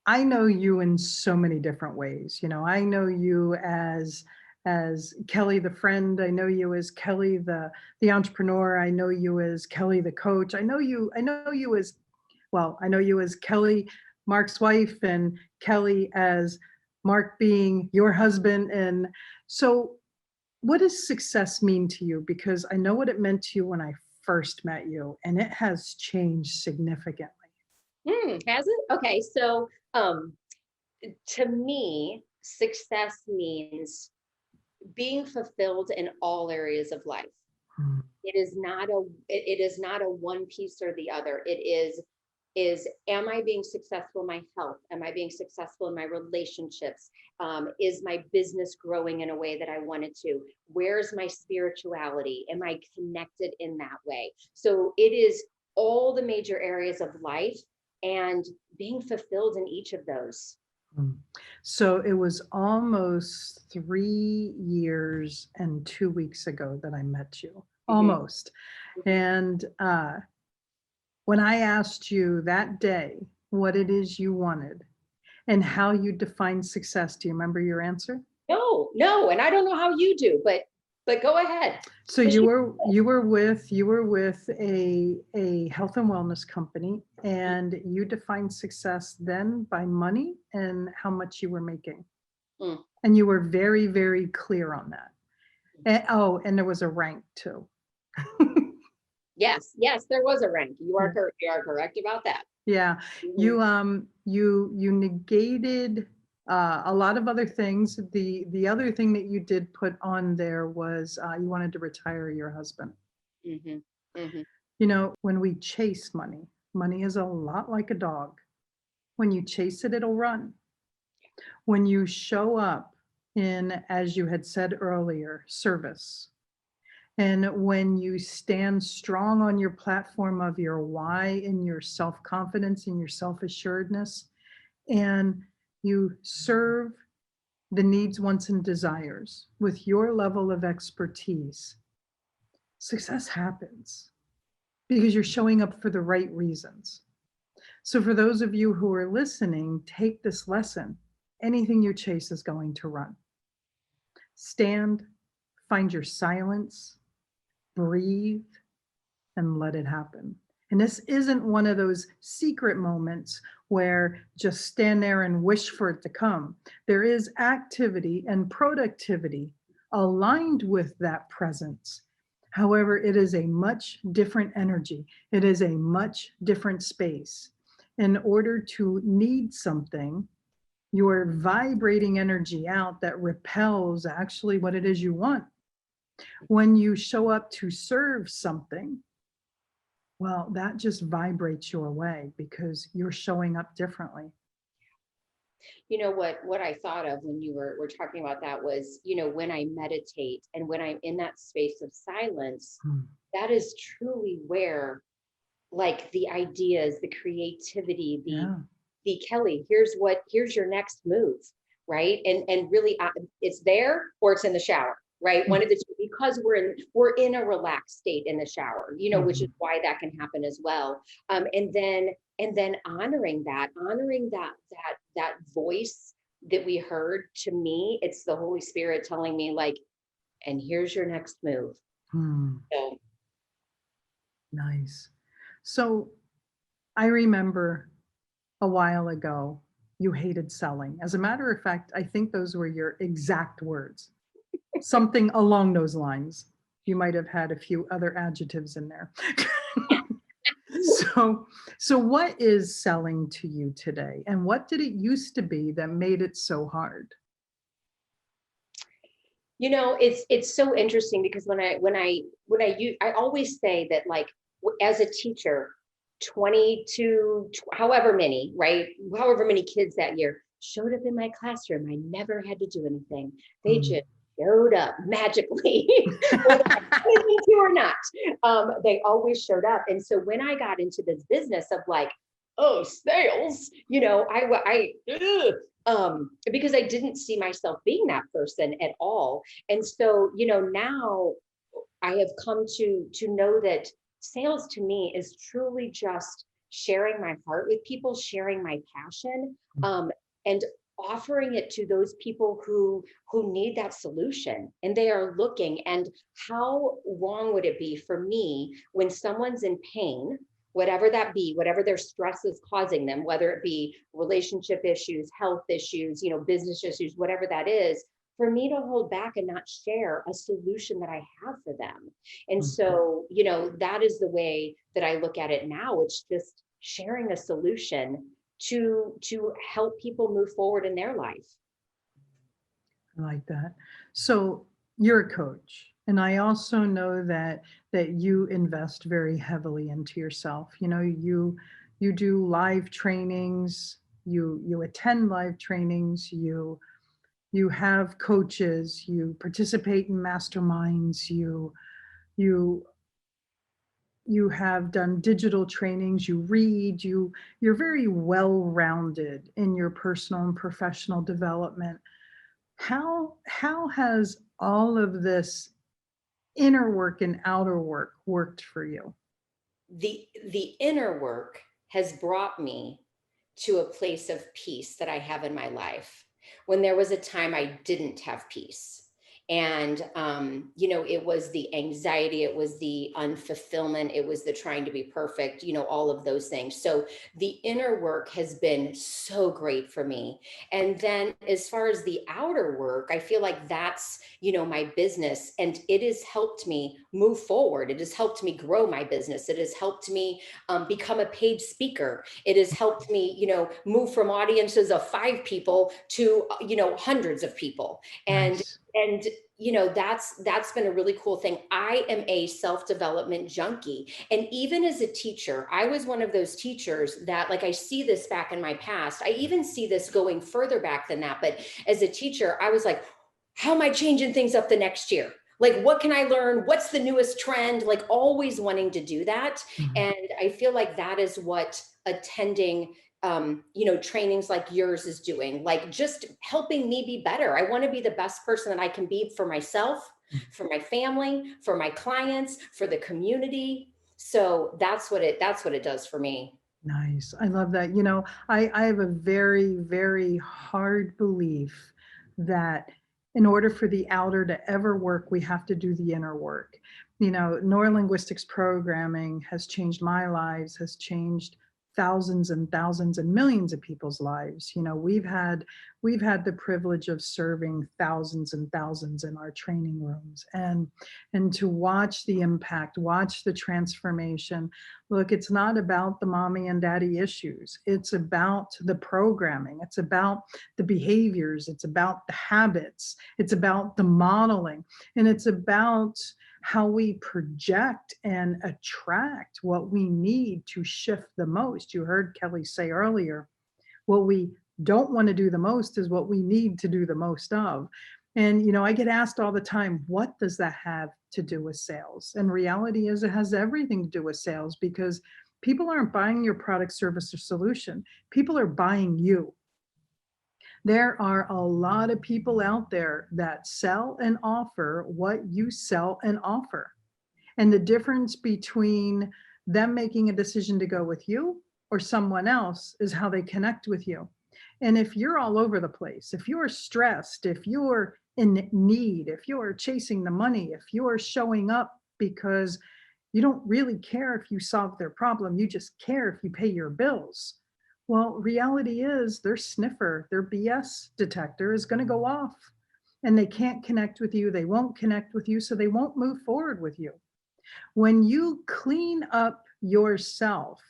I know you in so many different ways. I know you as Kelli the friend. I know you as Kelli the entrepreneur. I know you as Kelli the coach. I know you as Kelli, Marc's wife, and Kelli as Marc being your husband. And so what does success mean to you? Because I know what it meant to you when I first met you, and it has changed significantly. Has it? Okay. So to me, success means being fulfilled in all areas of life. It is not a one piece or the other. It is am I being successful in my health? Am I being successful in my relationships? Is my business growing in a way that I wanted to? Where's my spirituality? Am I connected in that way? So it is all the major areas of life and being fulfilled in each of those. So it was almost 3 years and 2 weeks ago that I met you, almost. And when I asked you that day what it is you wanted and how you define success, do you remember your answer? No, and I don't know how you do, but go ahead. So you were with a health and wellness company, and you defined success then by money and how much you were making. And you were very, very clear on that. And there was a rank too. Yes, there was a rank. You are correct about that. Yeah, you negated a lot of other things. The other thing that you did put on there was you wanted to retire your husband. When we chase money is a lot like a dog. When you chase it, it'll run. When you show up in, as you had said earlier, service, and when you stand strong on your platform of your why and your self-confidence and your self-assuredness, and you serve the needs, wants, and desires with your level of expertise, success happens because you're showing up for the right reasons. So for those of you who are listening, take this lesson. Anything you chase is going to run. Stand, find your silence, breathe, and let it happen. And this isn't one of those secret moments where just stand there and wish for it to come. There is activity and productivity aligned with that presence. However, it is a much different energy. It is a much different space. In order to need something, you're vibrating energy out that repels actually what it is you want. When you show up to serve something, well, that just vibrates your way because you're showing up differently. You know what I thought of when you were talking about that was, when I meditate and when I'm in that space of silence, that is truly where, like, the ideas, the creativity, the Kelli, here's your next move, right? And really, it's there or it's in the shower. Right. One of the two, because we're in a relaxed state in the shower, which is why that can happen as well. And then honoring that voice that we heard. To me, it's the Holy Spirit telling me, like, and here's your next move. So Nice. So I remember a while ago, you hated selling. As a matter of fact, I think those were your exact words, something along those lines. You might have had a few other adjectives in there. So, so what is selling to you today? And what did it used to be that made it so hard? It's so interesting because I always say that, like, as a teacher, 22, however many, right? However many kids that year showed up in my classroom. I never had to do anything. They just showed up magically, whether I wanted to or not. They always showed up. And so when I got into this business of like, oh, sales, because I didn't see myself being that person at all. And so, now I have come to know that sales to me is truly just sharing my heart with people, sharing my passion, and offering it to those people who need that solution and they are looking. And how wrong would it be for me when someone's in pain, whatever that be, whatever their stress is causing them, whether it be relationship issues, health issues, business issues, whatever that is, for me to hold back and not share a solution that I have for them. And so, that is the way that I look at it now. It's just sharing a solution to help people move forward in their life. I like that. So you're a coach, and I also know that you invest very heavily into yourself. You do live trainings, you attend live trainings, you have coaches, you participate in masterminds, you you have done digital trainings, you read, you're very well-rounded in your personal and professional development. How has all of this inner work and outer work worked for you? The inner work has brought me to a place of peace that I have in my life when there was a time I didn't have peace. And, it was the anxiety, it was the unfulfillment, it was the trying to be perfect, all of those things. So the inner work has been so great for me. And then as far as the outer work, I feel like that's, my business, and it has helped me move forward. It has helped me grow my business. It has helped me become a paid speaker. It has helped me, move from audiences of 5 people to, hundreds of people. Nice. And that's been a really cool thing. I am a self-development junkie. And even as a teacher, I was one of those teachers that, like, I see this back in my past. I even see this going further back than that. But as a teacher, I was like, how am I changing things up the next year? Like, what can I learn? What's the newest trend? Like, always wanting to do that. And I feel like that is what attending trainings like yours is doing, like just helping me be better. I want to be the best person that I can be for myself, for my family, for my clients, for the community. So that's what it does for me. Nice. I love that. I have a very, very hard belief that in order for the outer to ever work, we have to do the inner work. Neurolinguistics programming has changed my lives, has changed thousands and thousands and millions of people's lives. We've had the privilege of serving thousands and thousands in our training rooms, and to watch the impact, watch the transformation. Look, it's not about the mommy and daddy issues. It's about the programming. It's about the behaviors. It's about the habits. It's about the modeling. And it's about how we project and attract what we need to shift the most. You heard Kelli say earlier, what we don't want to do the most is what we need to do the most of. And, I get asked all the time, what does that have to do with sales? And reality is it has everything to do with sales, because people aren't buying your product, service, or solution. People are buying you. There are a lot of people out there that sell and offer what you sell and offer. And the difference between them making a decision to go with you or someone else is how they connect with you. And if you're all over the place, if you're stressed, if you're in need, if you're chasing the money, if you're showing up because You don't really care if you solve their problem. You just care if you pay your bills. Well, reality is their sniffer, their BS detector is going to go off, and they can't connect with you. They won't connect with you, so they won't move forward with you. When you clean up yourself,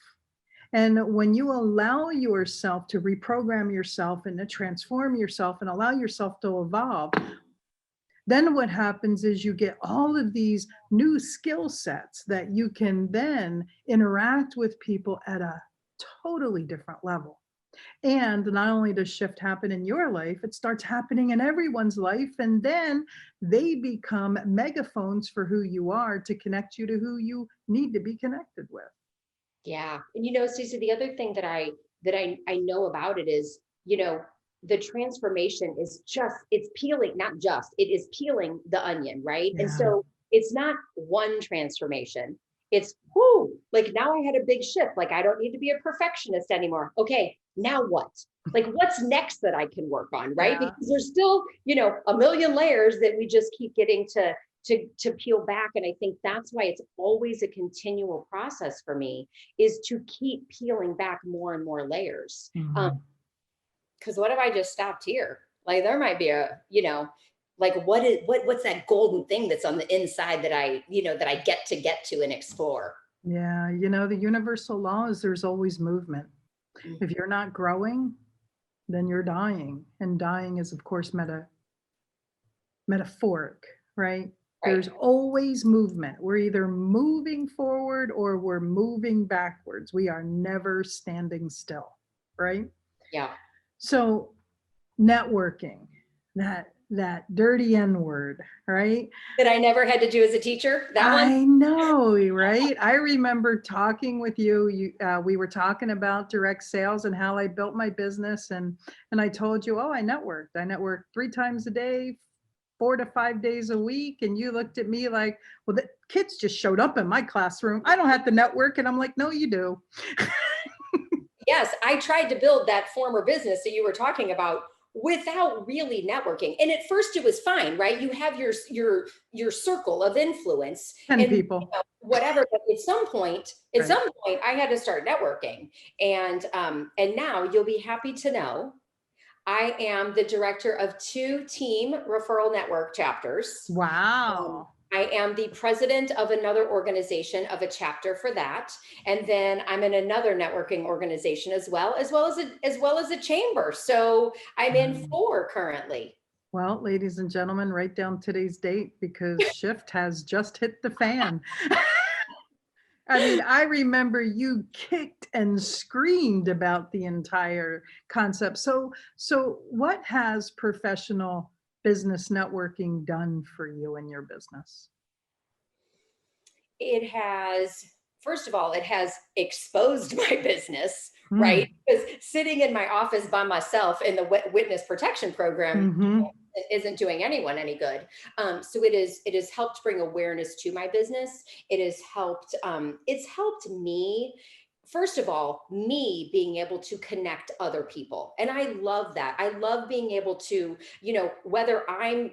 and when you allow yourself to reprogram yourself and to transform yourself and allow yourself to evolve, then what happens is you get all of these new skill sets that you can then interact with people at a totally different level. And not only does shift happen in your life, it starts happening in everyone's life. And then they become megaphones for who you are to connect you to who you need to be connected with. Yeah. And Stacey, the other thing that I know about it is, the transformation is it's peeling, it is peeling the onion, right? Yeah. And so it's not one transformation. It's, whoo, like now I had a big shift. Like, I don't need to be a perfectionist anymore. Okay, now what? Like, what's next that I can work on, right? Yeah. Because there's still, a million layers that we just keep getting to peel back. And I think that's why it's always a continual process for me, is to keep peeling back more and more layers. Mhm. Because what if I just stopped here? Like, there might be like, what's that golden thing that's on the inside that I get to and explore? Yeah, the universal law is there's always movement. Mm-hmm. If you're not growing, then you're dying. And dying is, of course, metaphoric, right? There's always movement. We're either moving forward or we're moving backwards. We are never standing still, right? Yeah. So networking, that dirty N word, right? That I never had to do as a teacher. That one. I know, right? I remember talking with you. We were talking about direct sales and how I built my business, and I told you, oh, I networked. I networked 3 times a day, 4 to 5 days a week. And you looked at me like, well, the kids just showed up in my classroom. I don't have to network. And I'm like, no, you do. Yes, I tried to build that former business that you were talking about without really networking. And at first it was fine, right? You have your circle of influence 10 and people. Whatever. But at some point, Right. I had to start networking. And now you'll be happy to know I am the director of 2 team referral network chapters. Wow. I am the president of another organization of a chapter for that. And then I'm in another networking organization as well as a chamber. So I'm in 4 currently. Well, ladies and gentlemen, write down today's date because shift has just hit the fan. I mean, I remember you kicked and screamed about the entire concept. So what has professional business networking done for you in your business? It has, first of all, it has exposed my business, right? Because sitting in my office by myself in the witness protection program isn't doing anyone any good. So it has helped bring awareness to my business. It's helped me, first of all, me being able to connect other people. And I love that. I love being able to, whether I'm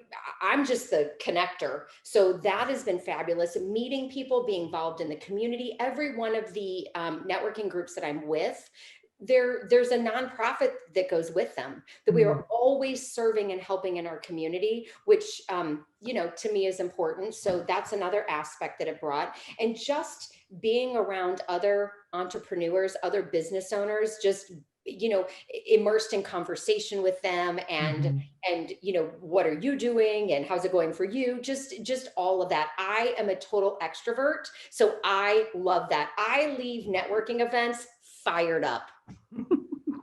just the connector. So that has been fabulous. Meeting people, being involved in the community, every one of the networking groups that I'm with, there's a nonprofit that goes with them that we are always serving and helping in our community, which, to me is important. So that's another aspect that it brought. And just being around other entrepreneurs, other business owners, just, immersed in conversation with them and what are you doing and how's it going for you? Just all of that. I am a total extrovert. So I love that. I leave networking events fired up.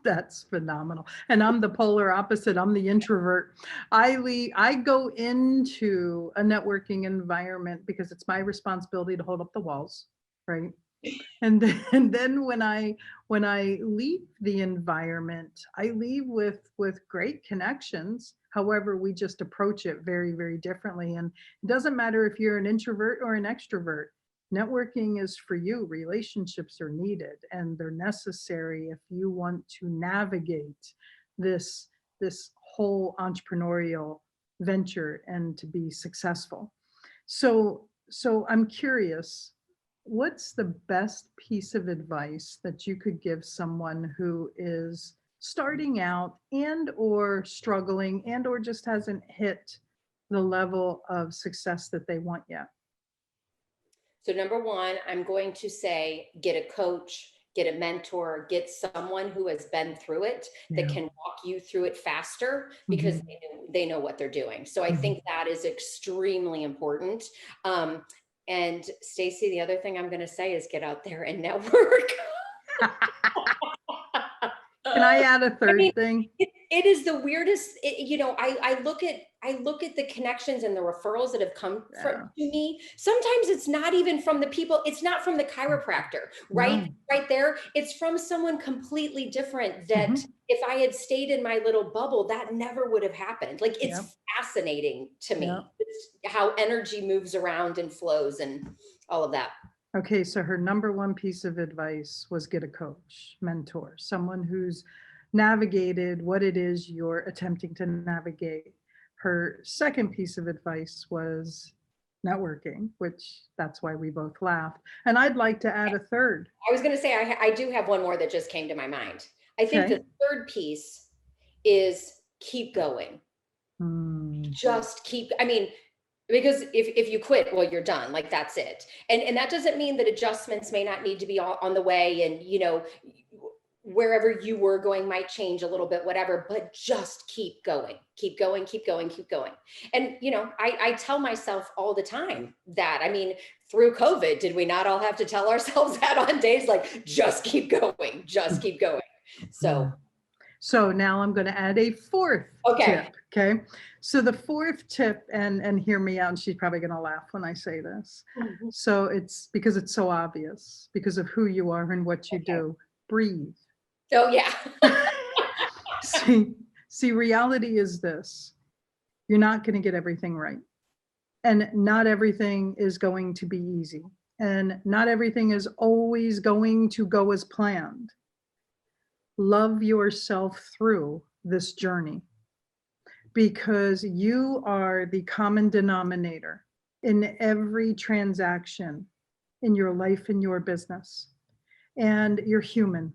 That's phenomenal. And I'm the polar opposite. I'm the introvert. I go into a networking environment because it's my responsibility to hold up the walls, right? And then when I leave the environment, I leave with great connections. However, we just approach it very, very differently. And it doesn't matter if you're an introvert or an extrovert. Networking is for you. Relationships are needed and they're necessary if you want to navigate this whole entrepreneurial venture and to be successful. So I'm curious, what's the best piece of advice that you could give someone who is starting out and or struggling and or just hasn't hit the level of success that they want yet? So number one, I'm going to say, get a coach, get a mentor, get someone who has been through it that Yeah. can walk you through it faster because Mhm. they know what they're doing. So I Mhm. think that is extremely important. Um, and Stacy, the other thing I'm going to say is get out there and network. Can I add a I mean, third thing? it is the weirdest, I look at the connections and the referrals that have come Yeah. to me. Sometimes it's not even from the people, it's not from the chiropractor, right? No. Right there. It's from someone completely different that Mhm. if I had stayed in my little bubble, that never would have happened. Like, it's Yep. fascinating to me. Yep. It's how energy moves around and flows and all of that. Okay, so her number one piece of advice was get a coach, mentor, someone who's navigated what it is you're attempting to navigate. Her second piece of advice was networking, which that's why we both laughed. And I'd like to add a third. I was going to say, I do have one more that just came to my mind. I think Okay. the third piece is keep going. Hmm. Just keep, I mean, because if you quit, well, you're done. Like, that's it. And that doesn't mean that adjustments may not need to be on the way, and wherever you were going might change a little bit, whatever, but just keep going, keep going, keep going, keep going. And I tell myself all the time that, I mean, through COVID, did we not all have to tell ourselves that on days like, just keep going, just keep going? So So now I'm going to add a fourth okay. tip. Okay. So the fourth tip, and hear me out, and she's probably going to laugh when I say this. Mhm. So it's because it's so obvious because of who you are and what you Okay. do. Breathe. Oh yeah. See, reality is this. You're not going to get everything right. And not everything is going to be easy. And not everything is always going to go as planned. Love yourself through this journey because you are the common denominator in every transaction in your life, in your business. And you're human.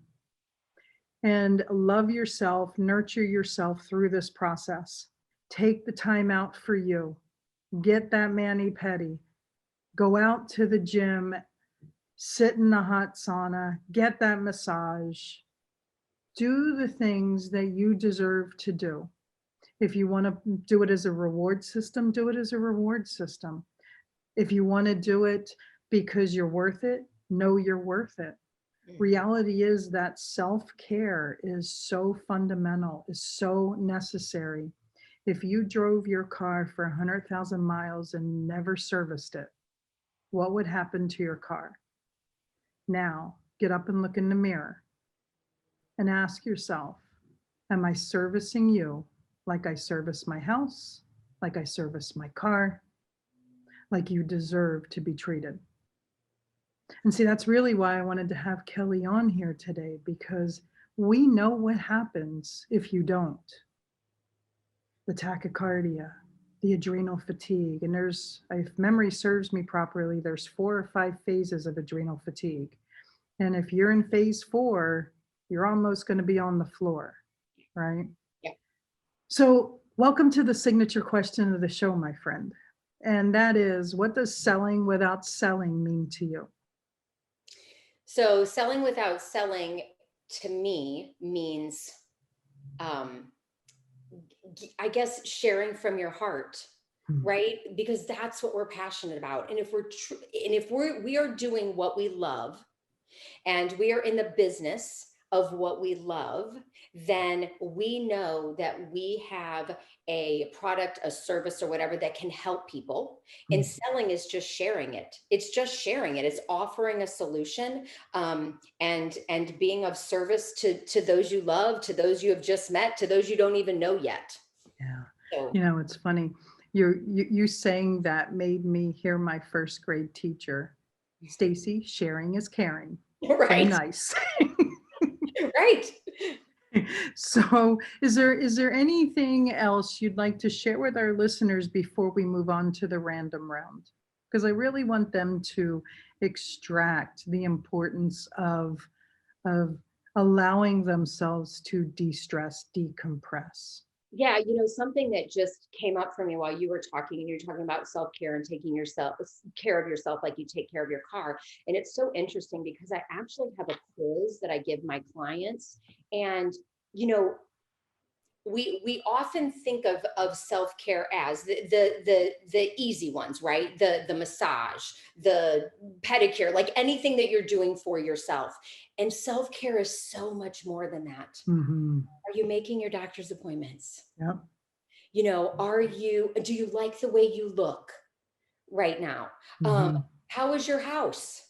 And love yourself, nurture yourself through this process. Take the time out for you. Get that mani-pedi. Go out to the gym, sit in the hot sauna, get that massage. Do the things that you deserve to do. If you want to do it as a reward system, do it as a reward system. If you want to do it because you're worth it, know you're worth it. Reality is that self-care is so fundamental, is so necessary. If you drove your car for 100,000 miles and never serviced it, what would happen to your car? Now, get up and look in the mirror and ask yourself, am I servicing you like I service my house, like I service my car, like you deserve to be treated? And see, that's really why I wanted to have Kelli on here today, because we know what happens if you don't. The tachycardia, the adrenal fatigue, and there's, if memory serves me properly, there's 4 or 5 phases of adrenal fatigue. And if you're in phase 4, you're almost going to be on the floor, right? Yeah. So welcome to the signature question of the show, my friend. And that is, what does selling without selling mean to you? So selling without selling to me means, I guess, sharing from your heart, right? Because that's what we're passionate about. And if we are doing what we love, and we are in the business of what we love, then we know that we have a product, a service, or whatever that can help people. And selling is just sharing it. It's just sharing it. It's offering a solution, and being of service to those you love, to those you have just met, to those you don't even know yet. Yeah. So, You know, it's funny. You saying that made me hear my first grade teacher, Stacy, sharing is caring. So right, nice. right. So is there anything else you'd like to share with our listeners before we move on to the random round? Because I really want them to extract the importance of allowing themselves to de-stress, decompress. Yeah, something that just came up for me while you were talking, and you're talking about self-care and taking care of yourself like you take care of your car. And it's so interesting because I actually have a quiz that I give my clients. And, we often think of self-care as the easy ones, right? The massage, the pedicure, like anything that you're doing for yourself. And self-care is so much more than that. Mm-hmm. Are you making your doctor's appointments? Yep. Do you like the way you look right now? Mm-hmm. How is your house?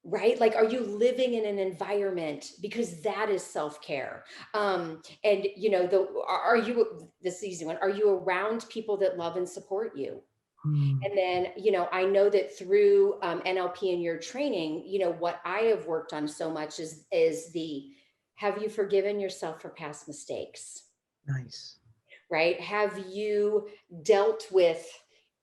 Right? Like, are you living in an environment? Because that is self-care. And this easy one, are you around people that love and support you? And then, I know that through NLP and your training, what I have worked on so much is have you forgiven yourself for past mistakes? Nice. Right? Have you dealt with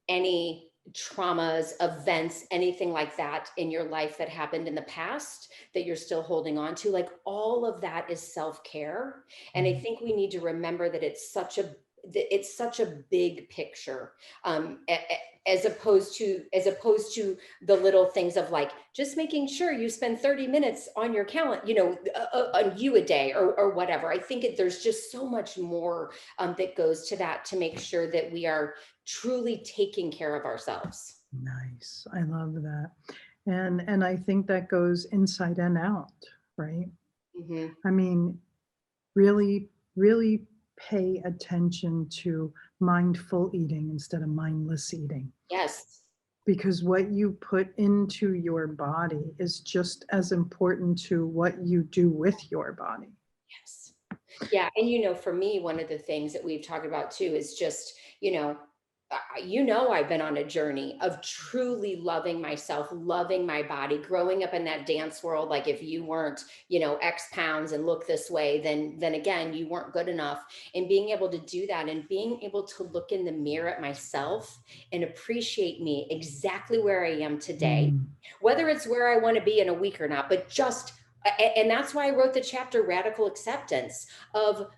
any traumas, events, anything like that in your life that happened in the past that you're still holding on to? Like, all of that is self-care. And I think we need to remember that it's such a big picture, as opposed to the little things of like just making sure you spend 30 minutes on your calendar, on you a day or whatever. I think there's just so much more that goes to that, to make sure that we are truly taking care of ourselves. Nice. I love that. And I think that goes inside and out, right? Mm-hmm. I mean, really, really pay attention to mindful eating instead of mindless eating. Yes. Because what you put into your body is just as important to what you do with your body. Yes. Yeah. And, for me, one of the things that we've talked about too is just, I've been on a journey of truly loving myself, loving my body, growing up in that dance world. Like, if you weren't, X pounds and look this way, then again, you weren't good enough. And being able to do that and being able to look in the mirror at myself and appreciate me exactly where I am today, whether it's where I want to be in a week or not, but and that's why I wrote the chapter Radical Acceptance, of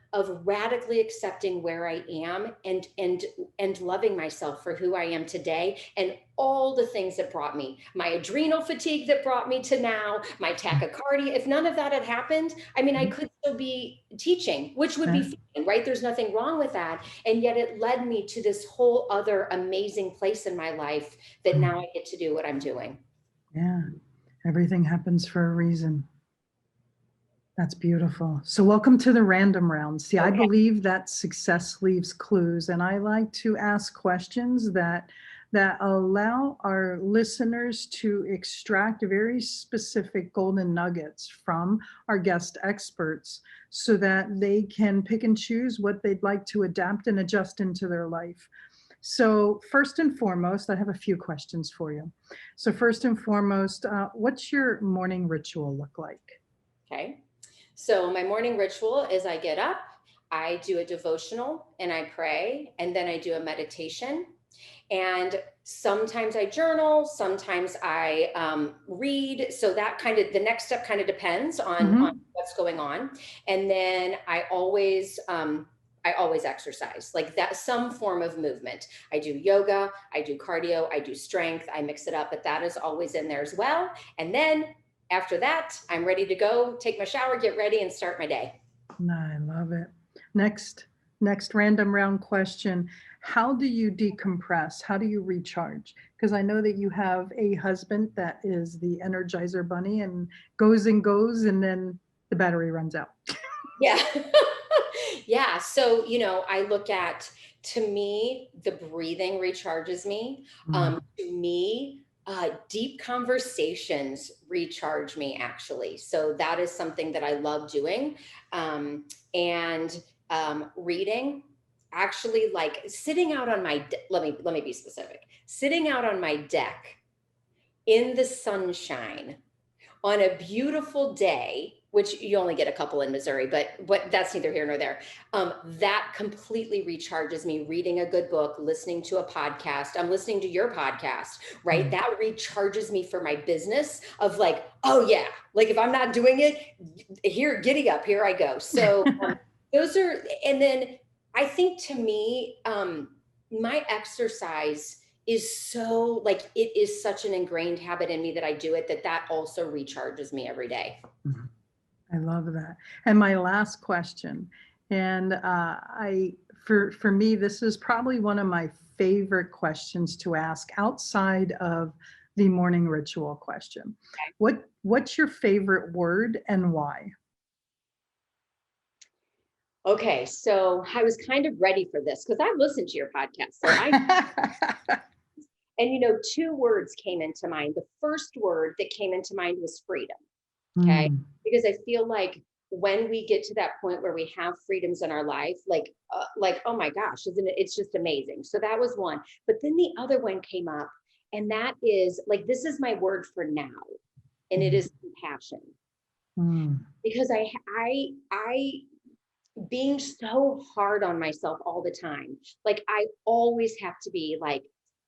radically accepting where I am and loving myself for who I am today, and all the things that brought me, my adrenal fatigue that brought me to now, my tachycardia. If none of that had happened, I could still be teaching, which would be fine, right? There's nothing wrong with that. And yet it led me to this whole other amazing place in my life that now I get to do what I'm doing. Yeah. Everything happens for a reason. That's beautiful. So welcome to the random round. See, okay. I believe that success leaves clues, and I like to ask questions that allow our listeners to extract very specific golden nuggets from our guest experts so that they can pick and choose what they'd like to adapt and adjust into their life. So first and foremost, I have a few questions for you. So first and foremost, what's your morning ritual look like? Okay. So my morning ritual is I get up, I do a devotional and I pray, and then I do a meditation. And sometimes I journal, sometimes I read. So that the next step kind of depends on what's going on. And then I always exercise, like that, some form of movement. I do yoga, I do cardio, I do strength, I mix it up, but that is always in there as well. And then after that, I'm ready to go, take my shower, get ready, and start my day. I love it. Next random round question. How do you decompress? How do you recharge? Because I know that you have a husband that is the Energizer Bunny and goes, and then the battery runs out. Yeah. Yeah. So, I look at, to me, the breathing recharges me. To me, deep conversations recharge me, actually. So that is something that I love doing. And reading, actually, like sitting out on my, let me be specific, sitting out on my deck in the sunshine on a beautiful day, which you only get a couple in Missouri, but that's neither here nor there. That completely recharges me. Reading a good book, listening to a podcast. I'm listening to your podcast, right? That recharges me for my business of like, oh yeah, like if I'm not doing it, here, giddy up, here I go. So those are, and then I think to me, my exercise is so like, it is such an ingrained habit in me that I do it, that also recharges me every day. I love that. And my last question, and for me, this is probably one of my favorite questions to ask outside of the morning ritual question. Okay. What's your favorite word and why? Okay, so I was kind of ready for this because I've listened to your podcast. So and two words came into mind. The first word that came into mind was freedom. Okay. Because I feel like when we get to that point where we have freedoms in our life, like, oh my gosh, isn't it? It's just amazing. So that was one, but then the other one came up, and that is like, this is my word for now. And it is compassion. Because I being so hard on myself all the time, like I always have to be like,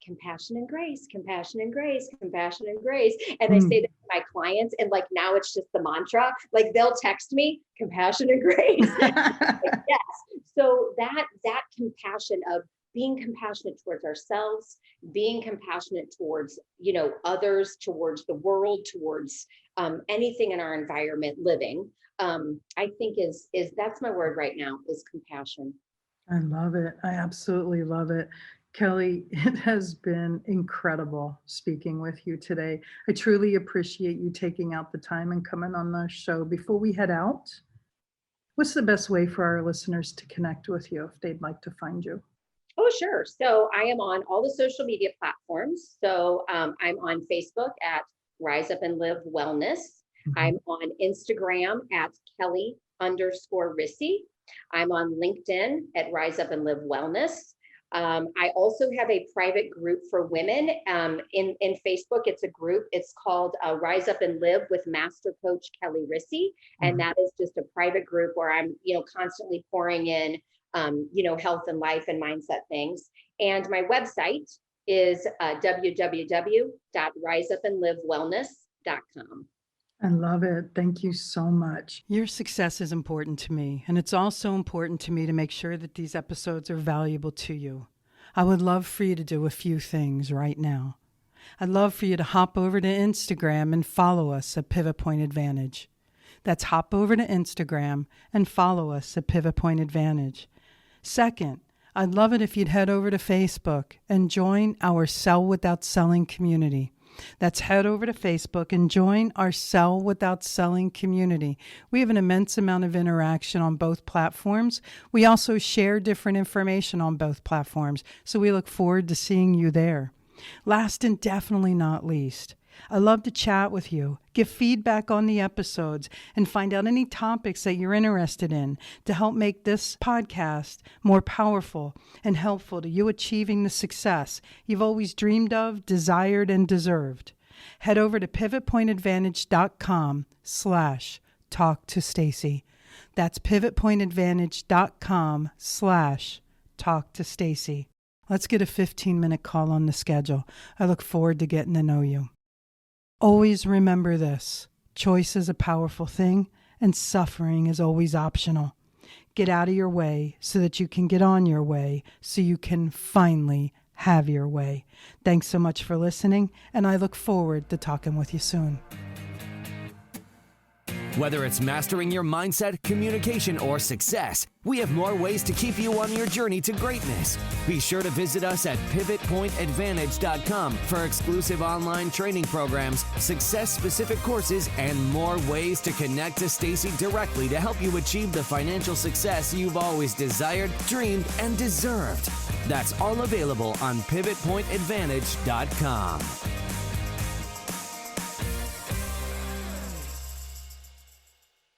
compassion and grace, compassion and grace, compassion and grace. And I say that to my clients, and like now it's just the mantra. Like they'll text me, compassion and grace. Like, yes. So that compassion of being compassionate towards ourselves, being compassionate towards, others, towards the world, towards anything in our environment living, I think is that's my word right now, is compassion. I love it. I absolutely love it. Kelli, it has been incredible speaking with you today. I truly appreciate you taking out the time and coming on the show. Before we head out, what's the best way for our listeners to connect with you if they'd like to find you? Oh, sure. So I am on all the social media platforms. So I'm on Facebook at Rise Up and Live Wellness. I'm on Instagram at Kelli_Risse. I'm on LinkedIn at Rise Up and Live Wellness. I also have a private group for women in Facebook. It's a group. It's called Rise Up and Live with Master Coach Kelli Risse. And that is just a private group where I'm, constantly pouring in, health and life and mindset things. And my website is www.riseupandlivewellness.com. I love it. Thank you so much. Your success is important to me, and it's also important to me to make sure that these episodes are valuable to you. I would love for you to do a few things right now. I'd love for you to hop over to Instagram and follow us at Pivot Point Advantage. That's hop over to Instagram and follow us at Pivot Point Advantage. Second, I'd love it if you'd head over to Facebook and join our Sell Without Selling community. That's head over to Facebook and join our Sell Without Selling community. We have an immense amount of interaction on both platforms. We also share different information on both platforms, so we look forward to seeing you there. Last and definitely not least, I love to chat with you, give feedback on the episodes, and find out any topics that you're interested in to help make this podcast more powerful and helpful to you achieving the success you've always dreamed of, desired, and deserved. Head over to pivotpointadvantage.com/talk-to-Stacy. That's pivotpointadvantage.com/talk-to-Stacy. Let's get a 15-minute call on the schedule. I look forward to getting to know you. Always remember this: choice is a powerful thing, and suffering is always optional. Get out of your way so that you can get on your way, so you can finally have your way. Thanks so much for listening, and I look forward to talking with you soon. Whether it's mastering your mindset, communication, or success, we have more ways to keep you on your journey to greatness. Be sure to visit us at pivotpointadvantage.com for exclusive online training programs, success-specific courses, and more ways to connect to Stacy directly to help you achieve the financial success you've always desired, dreamed, and deserved. That's all available on pivotpointadvantage.com.